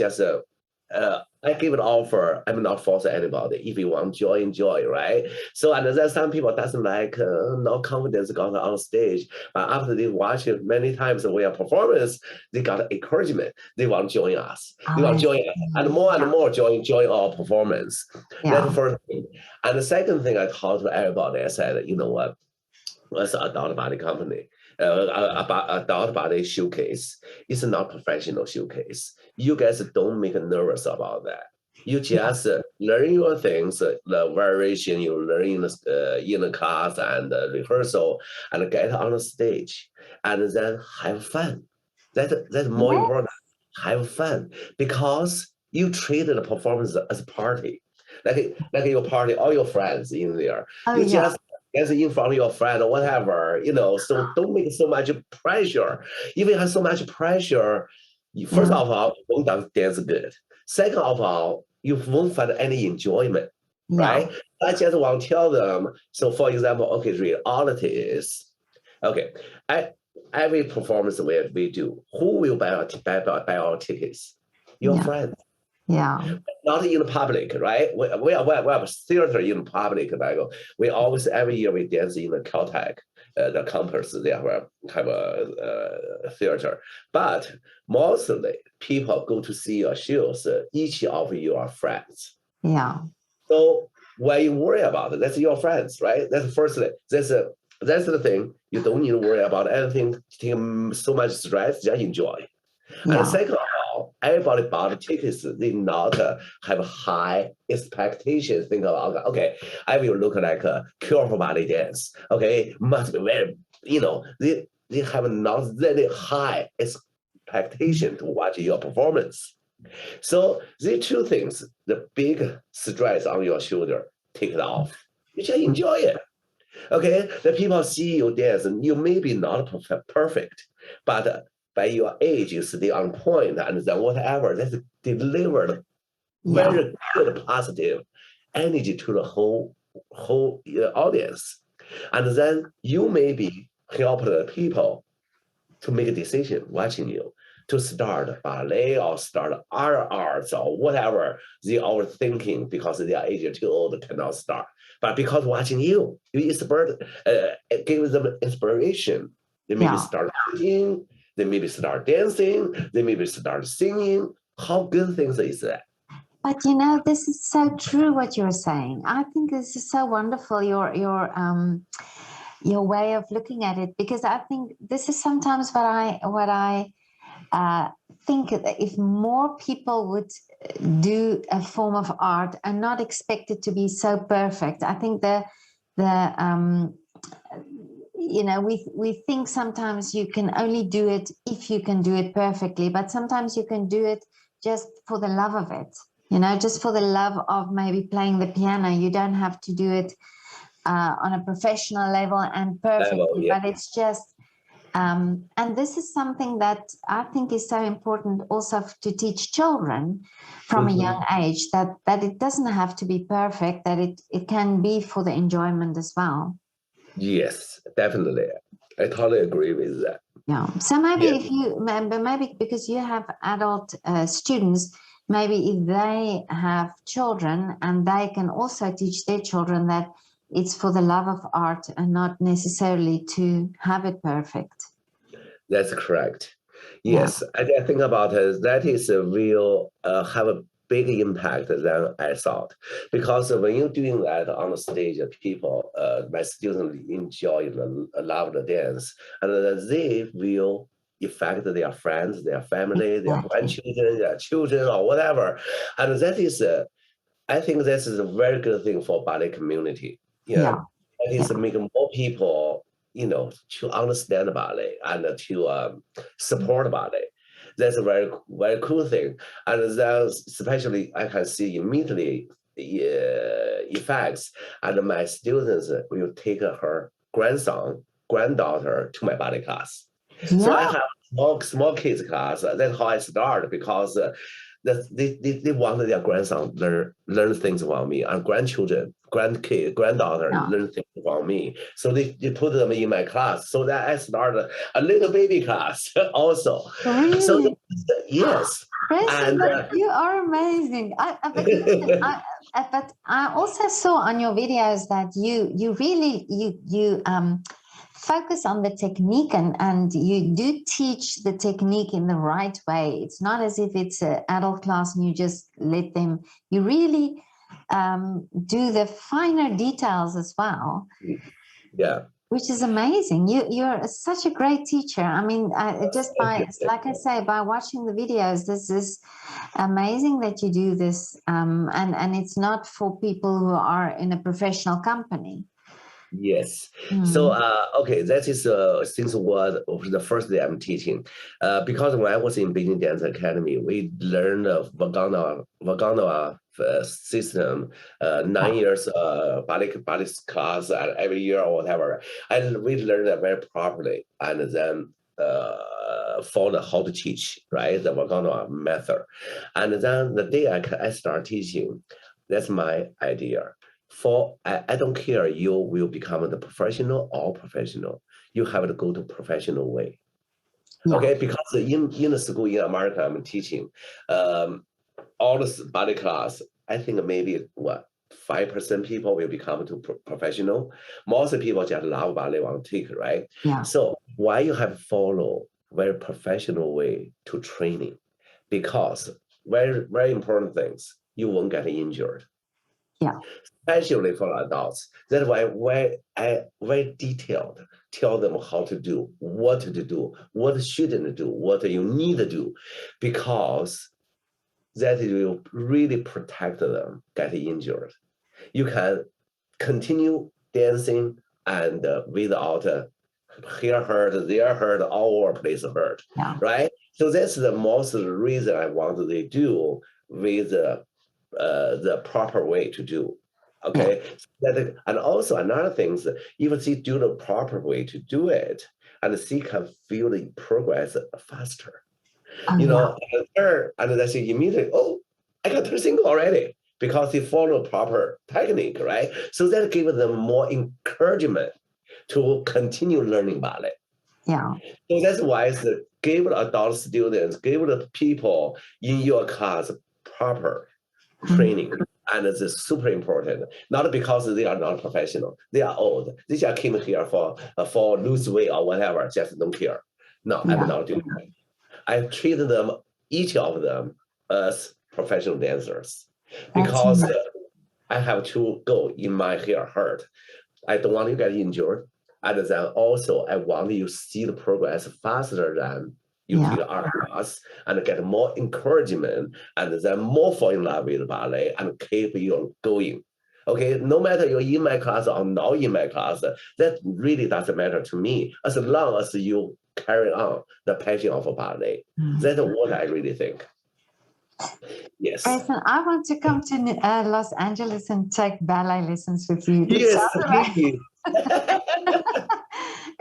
A: give an offer. I'm not forcing anybody. If you want join, join, right? So and then some people doesn't like no confidence going on stage. But after they watch it many times we are performance, they got encouragement. They want to join us. They
B: Oh,
A: want
B: I
A: to join us. And
B: see.
A: more join our performance. That's the
B: Yeah.
A: first thing. And the second thing I told to everybody, I said, you know what? As an adult body company, about adult body showcase. It's not professional showcase. You guys don't make nervous about that. You
B: Yeah.
A: just learn your things, the variation you learn in the class and rehearsal, and get on the stage, and then have fun. That's more
B: Yeah.
A: important. Have fun because you treat the performance as a party, like your party, all your friends in there.
B: Oh,
A: You
B: yeah.
A: just as in front of your friend or whatever, so don't make so much pressure. If you have so much pressure, first
B: Yeah.
A: of all, you won't dance good. Second of all, you won't find any enjoyment,
B: Yeah.
A: right? I just want to tell them. So, for example, okay, reality is, okay, I, every performance we do, who will buy our tickets? Your
B: Yeah.
A: friends,
B: Yeah.
A: not in the public, right? We have a theater in public. Like we always every year we dance in the Caltech, the campus. They have a theater, but mostly people go to see your shows. Each of you are friends.
B: Yeah.
A: So why you worry about it? That's your friends, right? That's the first thing. That's the thing. You don't need to worry about anything. Take so much stress. Just enjoy. And the
B: Yeah.
A: second now everybody bought tickets. They not have high expectations. Think about, okay, I will look like a cure for ballet dance. Okay, must be very, they have not really high expectation to watch your performance. So these two things, the big stress on your shoulder, take it off. You just enjoy it. Okay, the people see you dance, and you may be not perfect, but by your age, you stay on point, and then whatever, that's delivered
B: Yeah.
A: very good positive energy to the whole audience. And then you maybe help the people to make a decision watching you to start ballet or start other arts or whatever they are thinking because they are age too old cannot start. But because watching you give them inspiration. They maybe
B: Yeah.
A: start painting, they maybe start dancing, they maybe start singing. How good things is that?
B: But this is so true what you're saying. I think this is so wonderful, your way of looking at it, because I think this is sometimes what I think that if more people would do a form of art and not expect it to be so perfect, I think we think sometimes you can only do it if you can do it perfectly, but sometimes you can do it just for the love of it, just for the love of maybe playing the piano. You don't have to do it on a professional level and perfectly,
A: Yeah.
B: but it's just and this is something that I think is so important also to teach children from a young age, that it doesn't have to be perfect, that it can be for the enjoyment as well.
A: Yes, definitely. I totally agree with that.
B: Yeah. So maybe
A: Yeah.
B: if you maybe because you have adult students, maybe if they have children and they can also teach their children that it's for the love of art and not necessarily to have it perfect.
A: That's correct.
B: Yeah.
A: Yes, I think about it. That is a real have a big impact than I thought, because when you're doing that on the stage, people, my students enjoy love the dance, and they will affect their friends, their family, their
B: Exactly.
A: grandchildren, their children, or whatever, and that is I think this is a very good thing for ballet community.
B: Yeah.
A: That is
B: Yeah.
A: making more people, to understand ballet and to support ballet. That's a very, very cool thing. And then especially I can see immediately effects. And my students will take her granddaughter to my ballet class. So I
B: Yeah.
A: have small kids class. That's how I start, because they want their grandson learn things from me, and granddaughter
B: Yeah.
A: learn things from me. So they put them in my class, so that I start a little baby class also. So
B: Really?
A: yes,
B: Preston,
A: and
B: but you are amazing. But I also saw on your videos that you really focus on the technique, and you do teach the technique in the right way. It's not as if it's an adult class and you just let them. You really do the finer details as well.
A: yeah.
B: Which is amazing. You're such a great teacher. I mean, just
A: Thank
B: by,
A: you.
B: like I say, by watching the videos, this is amazing that you do this. And it's not for people who are in a professional company.
A: Yes. So,
B: Mm.
A: okay, that is since what the first day I'm teaching. Because when I was in Beijing Dance Academy, we learned Vagana system, 9 years ballet class every year or whatever, and we learned that very properly, and then follow how to teach, right? The Vagana method, and then the day I start teaching, that's my idea. I don't care you will become the professional or professional. You have to go to professional way.
B: Yeah.
A: Okay, because in the school in America I'm teaching, all the body class, I think maybe what 5% people will become to professional. Most people just love ballet, want to take, right?
B: Yeah.
A: So why you have follow very professional way to training? Because very, very important things, you won't get injured.
B: Yeah.
A: especially for adults. That's why I very detailed tell them how to do, what to do, what shouldn't do, what you need to do, because that will really protect them get injured. You can continue dancing and without here hurt, there hurt, all over place hurt,
B: Yeah.
A: right? So that's the most reason I want to do with the proper way to do.
B: Yeah.
A: Okay, and also another thing is even she do the proper way to do it, and she can feel the progress faster.
B: Oh,
A: You
B: yeah.
A: know, and then she immediately, oh, I got her single already because they follow proper technique, right? So that gives them more encouragement to continue learning ballet.
B: Yeah.
A: So that's why it's give the adult students, give the people in your class proper training. And it's super important, not because they are not professional. They are old. They just came here for lose weight or whatever, just don't care. No,
B: Yeah.
A: I'm not doing that. I treat them, each of them, as professional dancers
B: That's
A: because I have to go in my hair hurt. I don't want you to get injured. And then also, I want you to see the progress faster than you
B: Yeah.
A: take art class and get more encouragement and then more fall in love with ballet and keep you going. Okay, no matter you're in my class or not in my class, that really doesn't matter to me as long as you carry on the passion of ballet. That's what I really think. Yes.
B: Preston, I want to come to Los Angeles and take ballet lessons with you.
A: Yes, please.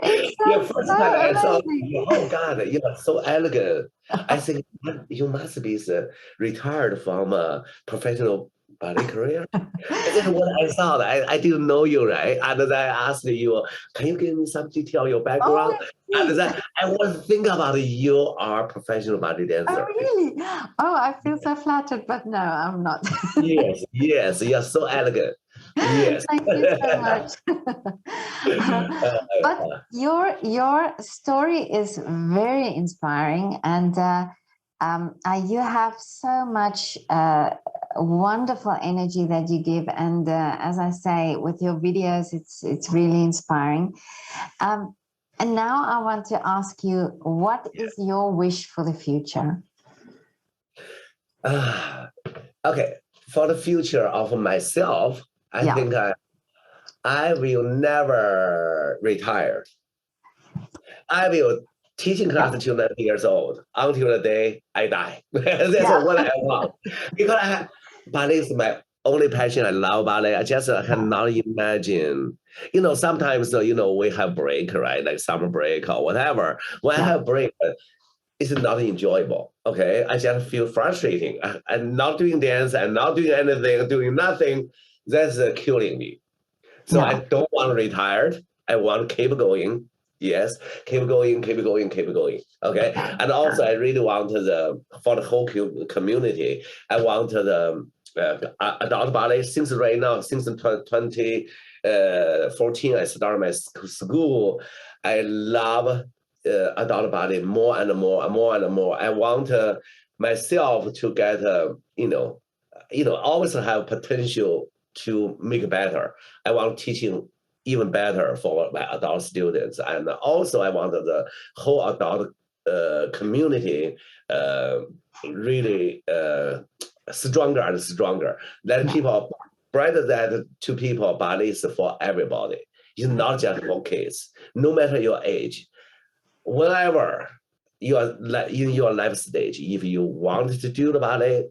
B: It
A: Yeah,
B: sounds
A: first
B: so
A: time I saw
B: amazing.
A: you, oh God, you are so elegant. I think you must be retired from a professional ballet career. That's what I thought. I didn't know you, right? And then I asked you, can you give me some detail, your background?
B: Oh,
A: And then I was thinking about you are a professional ballet
B: oh,
A: dancer.
B: really? Oh, I feel so flattered, but no, I'm not.
A: Yes, yes, you're so elegant. Yes.
B: Thank you so much. But your story is very inspiring, and you have so much wonderful energy that you give. And as I say, with your videos, it's really inspiring. And now I want to ask you, what is your wish for the future?
A: Okay, for the future of myself, I
B: Yeah.
A: think I will never retire. I will teaching class until 90 years old until the day I die. That's
B: Yeah.
A: what I want. Because ballet is my only passion. I love ballet. I just cannot imagine. You know, sometimes we have break, right? Like summer break or whatever. When I have break, it's not enjoyable. Okay, I just feel frustrating. I'm not doing dance. I'm not doing anything. Doing nothing. That's killing me. So I don't want to retire. I want to keep going. Yes, keep going, keep going, keep going. Okay, and also I really want for the whole community. I want the adult ballet since right now, since 2014, I started my school. I love adult ballet more and more and more and more. I want myself to get always have potential to make better. I want teaching even better for my adult students, and also I want the whole adult community really stronger and stronger. Let people spread that to people. Ballet is for everybody. It's not just for kids. No matter your age, whenever you are in your life stage, if you want to do the ballet,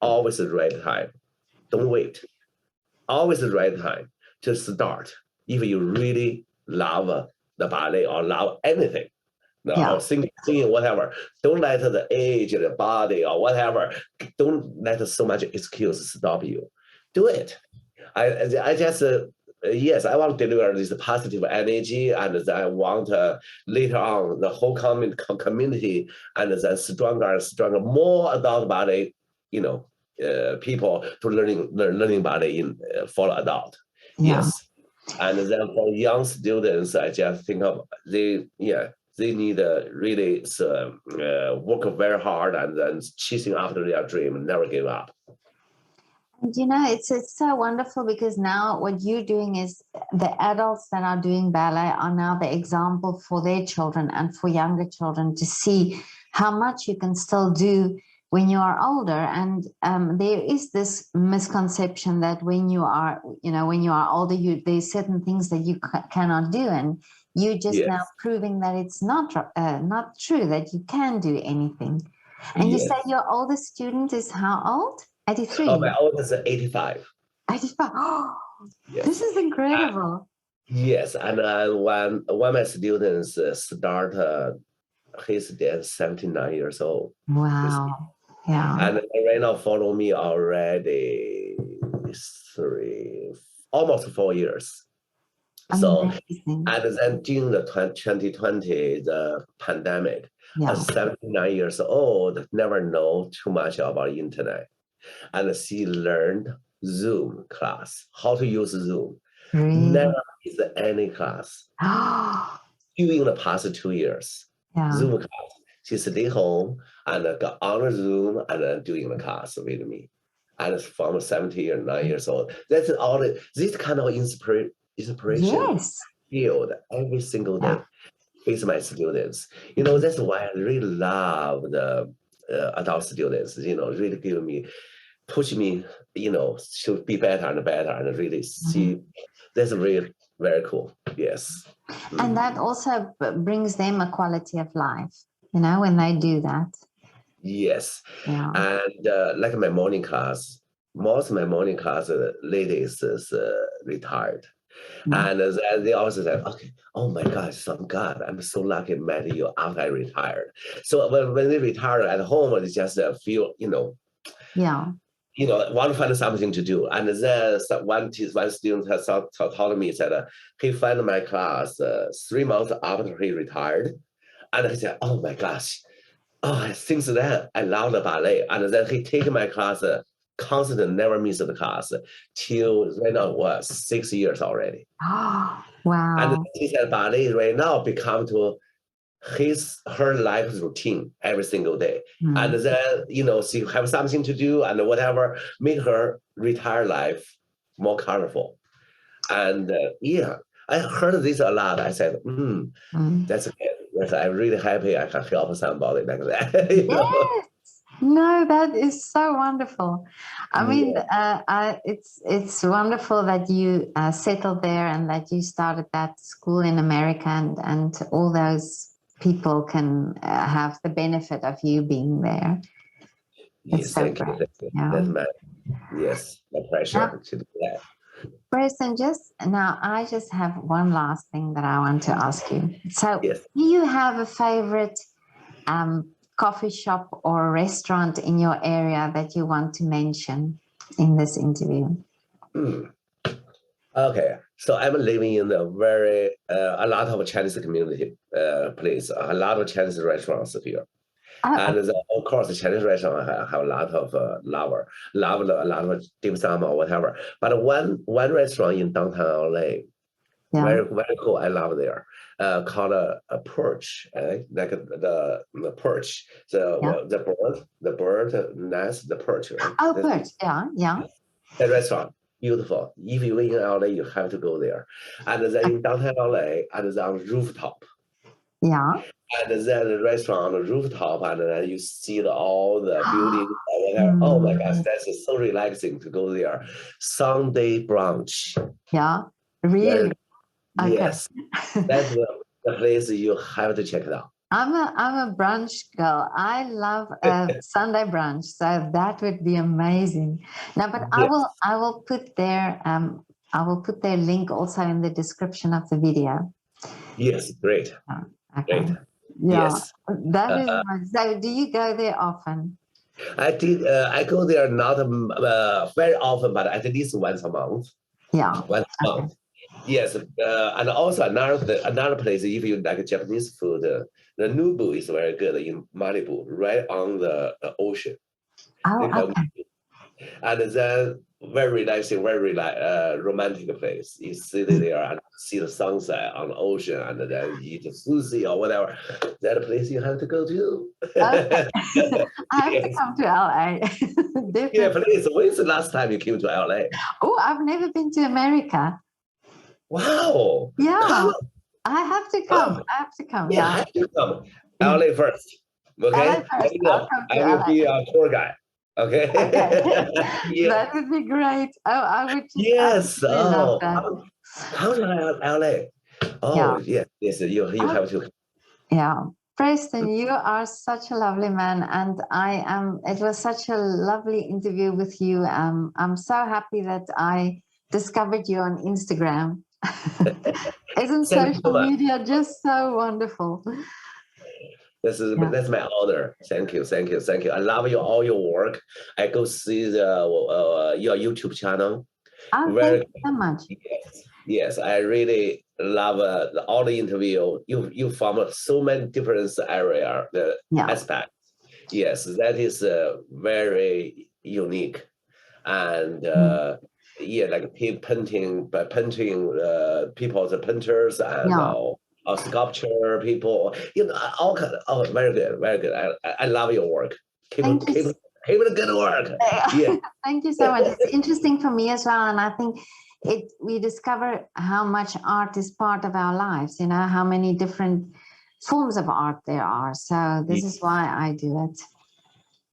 A: always the right time. Don't wait. Always the right time to start if you really love the ballet or love anything. Or singing, whatever. Don't let the age, the body, or whatever. Don't let so much excuse stop you. Do it. I just yes, I want to deliver this positive energy, and I want later on the whole community, and then stronger and stronger, more adult ballet, people to learning ballet for adult. Yes, and then for young students, I just think of they need really work very hard and then chasing after their dream and never give up.
B: It's so wonderful because now what you're doing is the adults that are doing ballet are now the example for their children and for younger children to see how much you can still do when you are older. And there is this misconception that when you are older, there's certain things that you cannot do, and you're just now
A: Yes,
B: proving that it's not true, that you can do anything. And you say
A: yes.
B: your oldest student is how old?
A: Oh,
B: 83.
A: my oldest is 85.
B: 85. Oh, this
A: Yes.
B: is incredible.
A: Yes, and one of my students start he's then 79 years old.
B: Wow. Yeah.
A: And right now follow me already almost 4 years. So,
B: Amazing.
A: and then during the 2020, the pandemic,
B: Yeah.
A: at 79 years old, never know too much about internet. And she learned Zoom class, how to use Zoom.
B: Really.
A: Never missed any class
B: Oh,
A: during the past 2 years.
B: yeah.
A: Zoom class. She stay home and got on the Zoom and doing the class with me. And it's from 79 years old. That's all. This kind of inspiration
B: Yes.
A: field every single
B: Yeah.
A: day with my students. That's why I really love the adult students. Really push me, to be better and better, and really
B: Mhm.
A: see. That's really very cool. Yes.
B: And that also brings them a quality of life, when they do that.
A: Yes.
B: Yeah.
A: And like my morning class, most of my morning class ladies is retired.
B: Mm.
A: And they also said, okay, oh my gosh, some God, I'm so lucky I met you after I retired. So when they retire at home, they just feel,
B: Yeah.
A: want to find something to do. And then one student has told me, said he found my class 3 months after he retired. And he said, oh my gosh, since then I love the ballet. And then he take my class, constant, never miss the class, till right now was 6 years already.
B: Oh,
A: And
B: wow.
A: he said ballet right now become to her life routine every single day. And
B: Mm.
A: then, she have something to do and whatever, make her retire life more colorful. And yeah, I heard this a lot. I said,
B: Mm.
A: that's good. Yes, I'm really happy I can help somebody like that.
B: Yes. No, that is so wonderful. I mean,
A: Yeah.
B: it's wonderful that you settled there and that you started that school in America, and all those people can have the benefit of you being there. It's
A: Yes,
B: so
A: thank you.
B: great.
A: Thank you.
B: Yeah.
A: That's my
B: Now,
A: pleasure to do that.
B: Preston, I just have one last thing that I want to ask you. So,
A: Yes.
B: do you have a favorite coffee shop or restaurant in your area that you want to mention in this interview?
A: Hmm. Okay, so I'm living in a lot of Chinese community place, a lot of Chinese restaurants here.
B: Oh,
A: And of course, the Chinese restaurant have a lot of a lot of dim sum or whatever. But one restaurant in downtown LA,
B: yeah,
A: very very cool. I love there. Called a Perch, like the perch,
B: yeah.
A: the bird nest, the perch, right?
B: Oh, Perch. Yeah, yeah.
A: The restaurant, beautiful. If you're in LA, you have to go there. And then in downtown LA, and then on rooftop.
B: Yeah.
A: And then the restaurant on the rooftop, and then you see all the buildings or whatever. Oh my gosh,
B: Mm,
A: that's so relaxing to go there. Sunday brunch.
B: yeah.
A: Very,
B: Really? Okay.
A: yes, that's the place you have to check it out.
B: I'm a brunch girl. I love a Sunday brunch, so that would be amazing. Now, but I
A: Yes,
B: will I will put their link also in the description of the video.
A: yes, great,
B: Oh, okay.
A: great.
B: Yeah,
A: Yes.
B: that is
A: Uh,
B: so. Do you go there often?
A: I did. I go there not very often, but at least once a month.
B: Yeah.
A: Once a
B: Okay.
A: month. Yes, and also another place, if you like Japanese food, the Nobu is very good in Malibu, right on the ocean. They
B: Oh,
A: call
B: okay.
A: And then very relaxing, very romantic place. You sit there and see the sunset on the ocean, and then eat sushi or whatever. That a place you have to go to.
B: Okay. I have to
A: Yes.
B: come to LA.
A: Yeah,
B: Definitely.
A: please. When's the last time you came to LA?
B: Oh, I've never been to America.
A: Wow.
B: Yeah,
A: Come,
B: I have to come.
A: come.
B: I have to come.
A: Yeah,
B: Yeah.
A: have to come.
B: Yeah.
A: LA first.
B: LA
A: Okay? Let
B: first.
A: me
B: I'll
A: know.
B: come to
A: I will
B: LA.
A: be a tour guide.
B: Okay.
A: Okay. Yeah.
B: That would be great. Oh, I would just
A: Yes.
B: absolutely love
A: Oh,
B: that.
A: how to LA? Oh,
B: Yeah.
A: yes, yes. You
B: Oh,
A: have to.
B: yeah. Preston, you are such a lovely man, and it was such a lovely interview with you. I'm so happy that I discovered you on Instagram. Isn't
A: Thank you so
B: social
A: much.
B: media just so wonderful? Yeah.
A: That's my honor. Thank you, thank you, thank you. I love you all your work. I go see the your YouTube channel.
B: Oh, thank
A: Very
B: you so much.
A: yes, yes. I really love all the interview. You from so many different area the
B: Yeah.
A: aspects. Yes, that is very unique and.
B: Mm.
A: Yeah, like painting, by painting people, the painters and
B: Yeah.
A: sculpture people, all kind of, oh, very good, very good. I love your work. Keep it,
B: Thank you.
A: keep it, keep it good work. Yeah,
B: Thank you so much. It's interesting for me as well, and I think we discover how much art is part of our lives. You know how many different forms of art there are. So this is why I do it.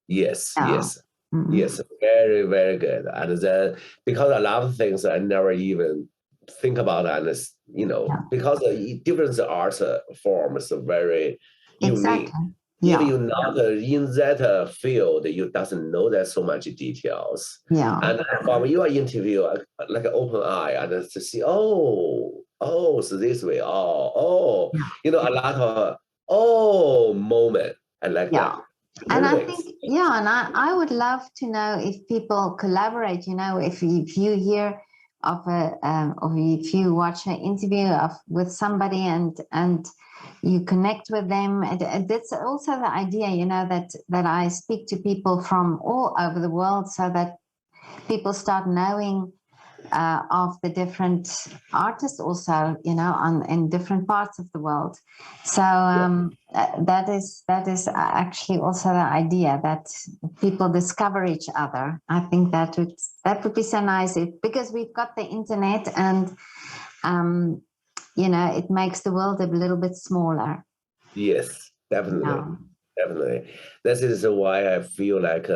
A: yes,
B: Yeah.
A: yes,
B: Mm.
A: yes, very, very good. And then because a lot of things I never even think about, and it's,
B: Yeah.
A: because the different art forms are very unique.
B: Exactly.
A: If
B: Yeah.
A: you're not in that field, you doesn't know that so much details.
B: Yeah.
A: And from your interview, like an open eye, and to see, so this way,
B: Yeah.
A: a lot of moment. I like
B: Yeah.
A: that.
B: And
A: Very
B: I
A: thanks.
B: think, yeah, and I would love to know if people collaborate, if you hear of or if you watch an interview with somebody and you connect with them. And that's also the idea, that I speak to people from all over the world so that people start knowing of the different artists also, in different parts of the world. So
A: Yeah.
B: that is actually also the idea that people discover each other. I think that would be so nice because we've got the internet and um, it makes the world a little bit smaller.
A: Yes, definitely,
B: Yeah.
A: definitely. This is why I feel like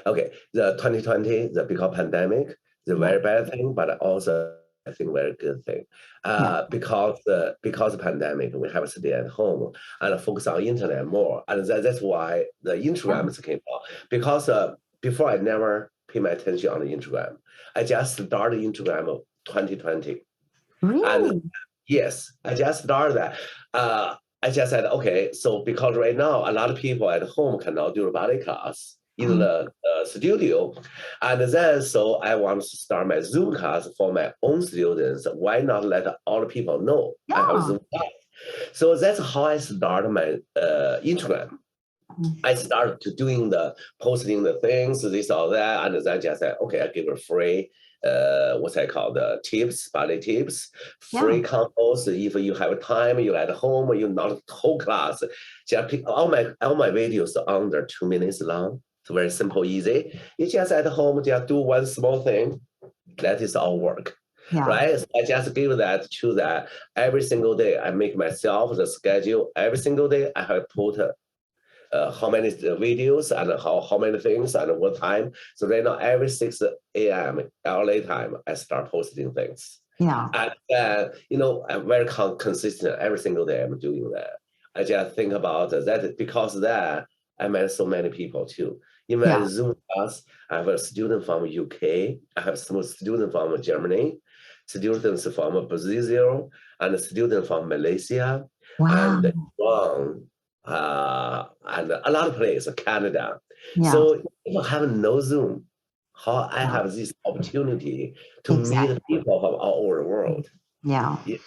A: okay, the 2020, the because pandemic, the
B: Yeah.
A: very bad thing, but also I think very good thing.
B: Yeah.
A: Because of pandemic, we have to stay at home and focus on internet more, and that's why the
B: Yeah.
A: Instagrams came out. Because before I never pay my attention on the Instagram, I just started Instagram of 2020, and
B: Really?
A: yes, I just started that. I just said, okay, so because right now a lot of people at home cannot do a ballet class in
B: Mm.
A: the studio, and then so I want to start my Zoom class for my own students. Why not let all the people know I have a
B: Yeah.
A: Zoom class? So that's how I started my Instagram.
B: Mm.
A: I started to doing the posting the things, this all that, and then just said, okay, I give a free what I call the tips, ballet tips,
B: Yeah.
A: free combos. If you have time, you're at home, you're not whole class. Just pick all my videos are under 2 minutes long. It's very simple, easy. You just at home, just do one small thing. That is all work.
B: Yeah.
A: Right? So I just give that to that every single day. I make myself the schedule every single day. I have put how many videos and how many things and what time. So right now, every 6 a.m. LA time, I start posting things.
B: Yeah.
A: And I'm very consistent every single day. I'm doing that. I just think about that because of that I met so many people too. In my
B: Yeah.
A: Zoom class, I have a student from UK. I have some student from Germany, students from Brazil, and a student from Malaysia,
B: Wow.
A: and Iran, and a lot of places, Canada.
B: Yeah.
A: So people have no Zoom. How I
B: Yeah.
A: have this opportunity to meet
B: Exactly.
A: people from all over the world.
B: Yeah.
A: Yeah.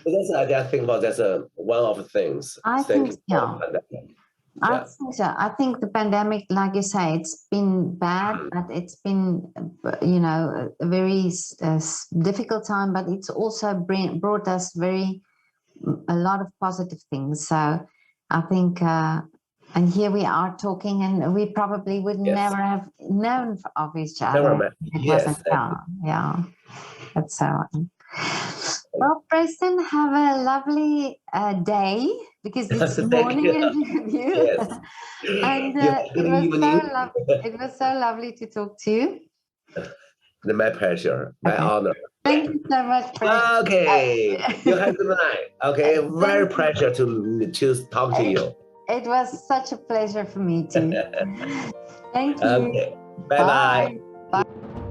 A: So that's I think about that's one of the things.
B: I
A: Thank
B: think,
A: you for
B: yeah.
A: the pandemic.
B: I
A: Yeah.
B: think so. I think the pandemic, like you say, it's been bad, but it's been, you know, a very difficult time. But it's also brought us a lot of positive things. So I think, and here we are talking, and we probably would
A: Yes.
B: never have known of each
A: Never
B: other
A: mind.
B: if it wasn't
A: Yes.
B: yeah. That's so. Well, Preston, have a lovely day because it's
A: Thank
B: morning
A: you.
B: with you,
A: Yes.
B: and
A: You have a good evening.
B: it was so lovely to talk to you.
A: My pleasure. My
B: Okay,
A: honor.
B: thank you so much, Preston.
A: Okay. You have a good night. Okay. Very
B: Thank you.
A: pleasure to talk to you.
B: It was such a pleasure for me too. Thank you.
A: Okay. Bye bye.
B: Bye. Bye.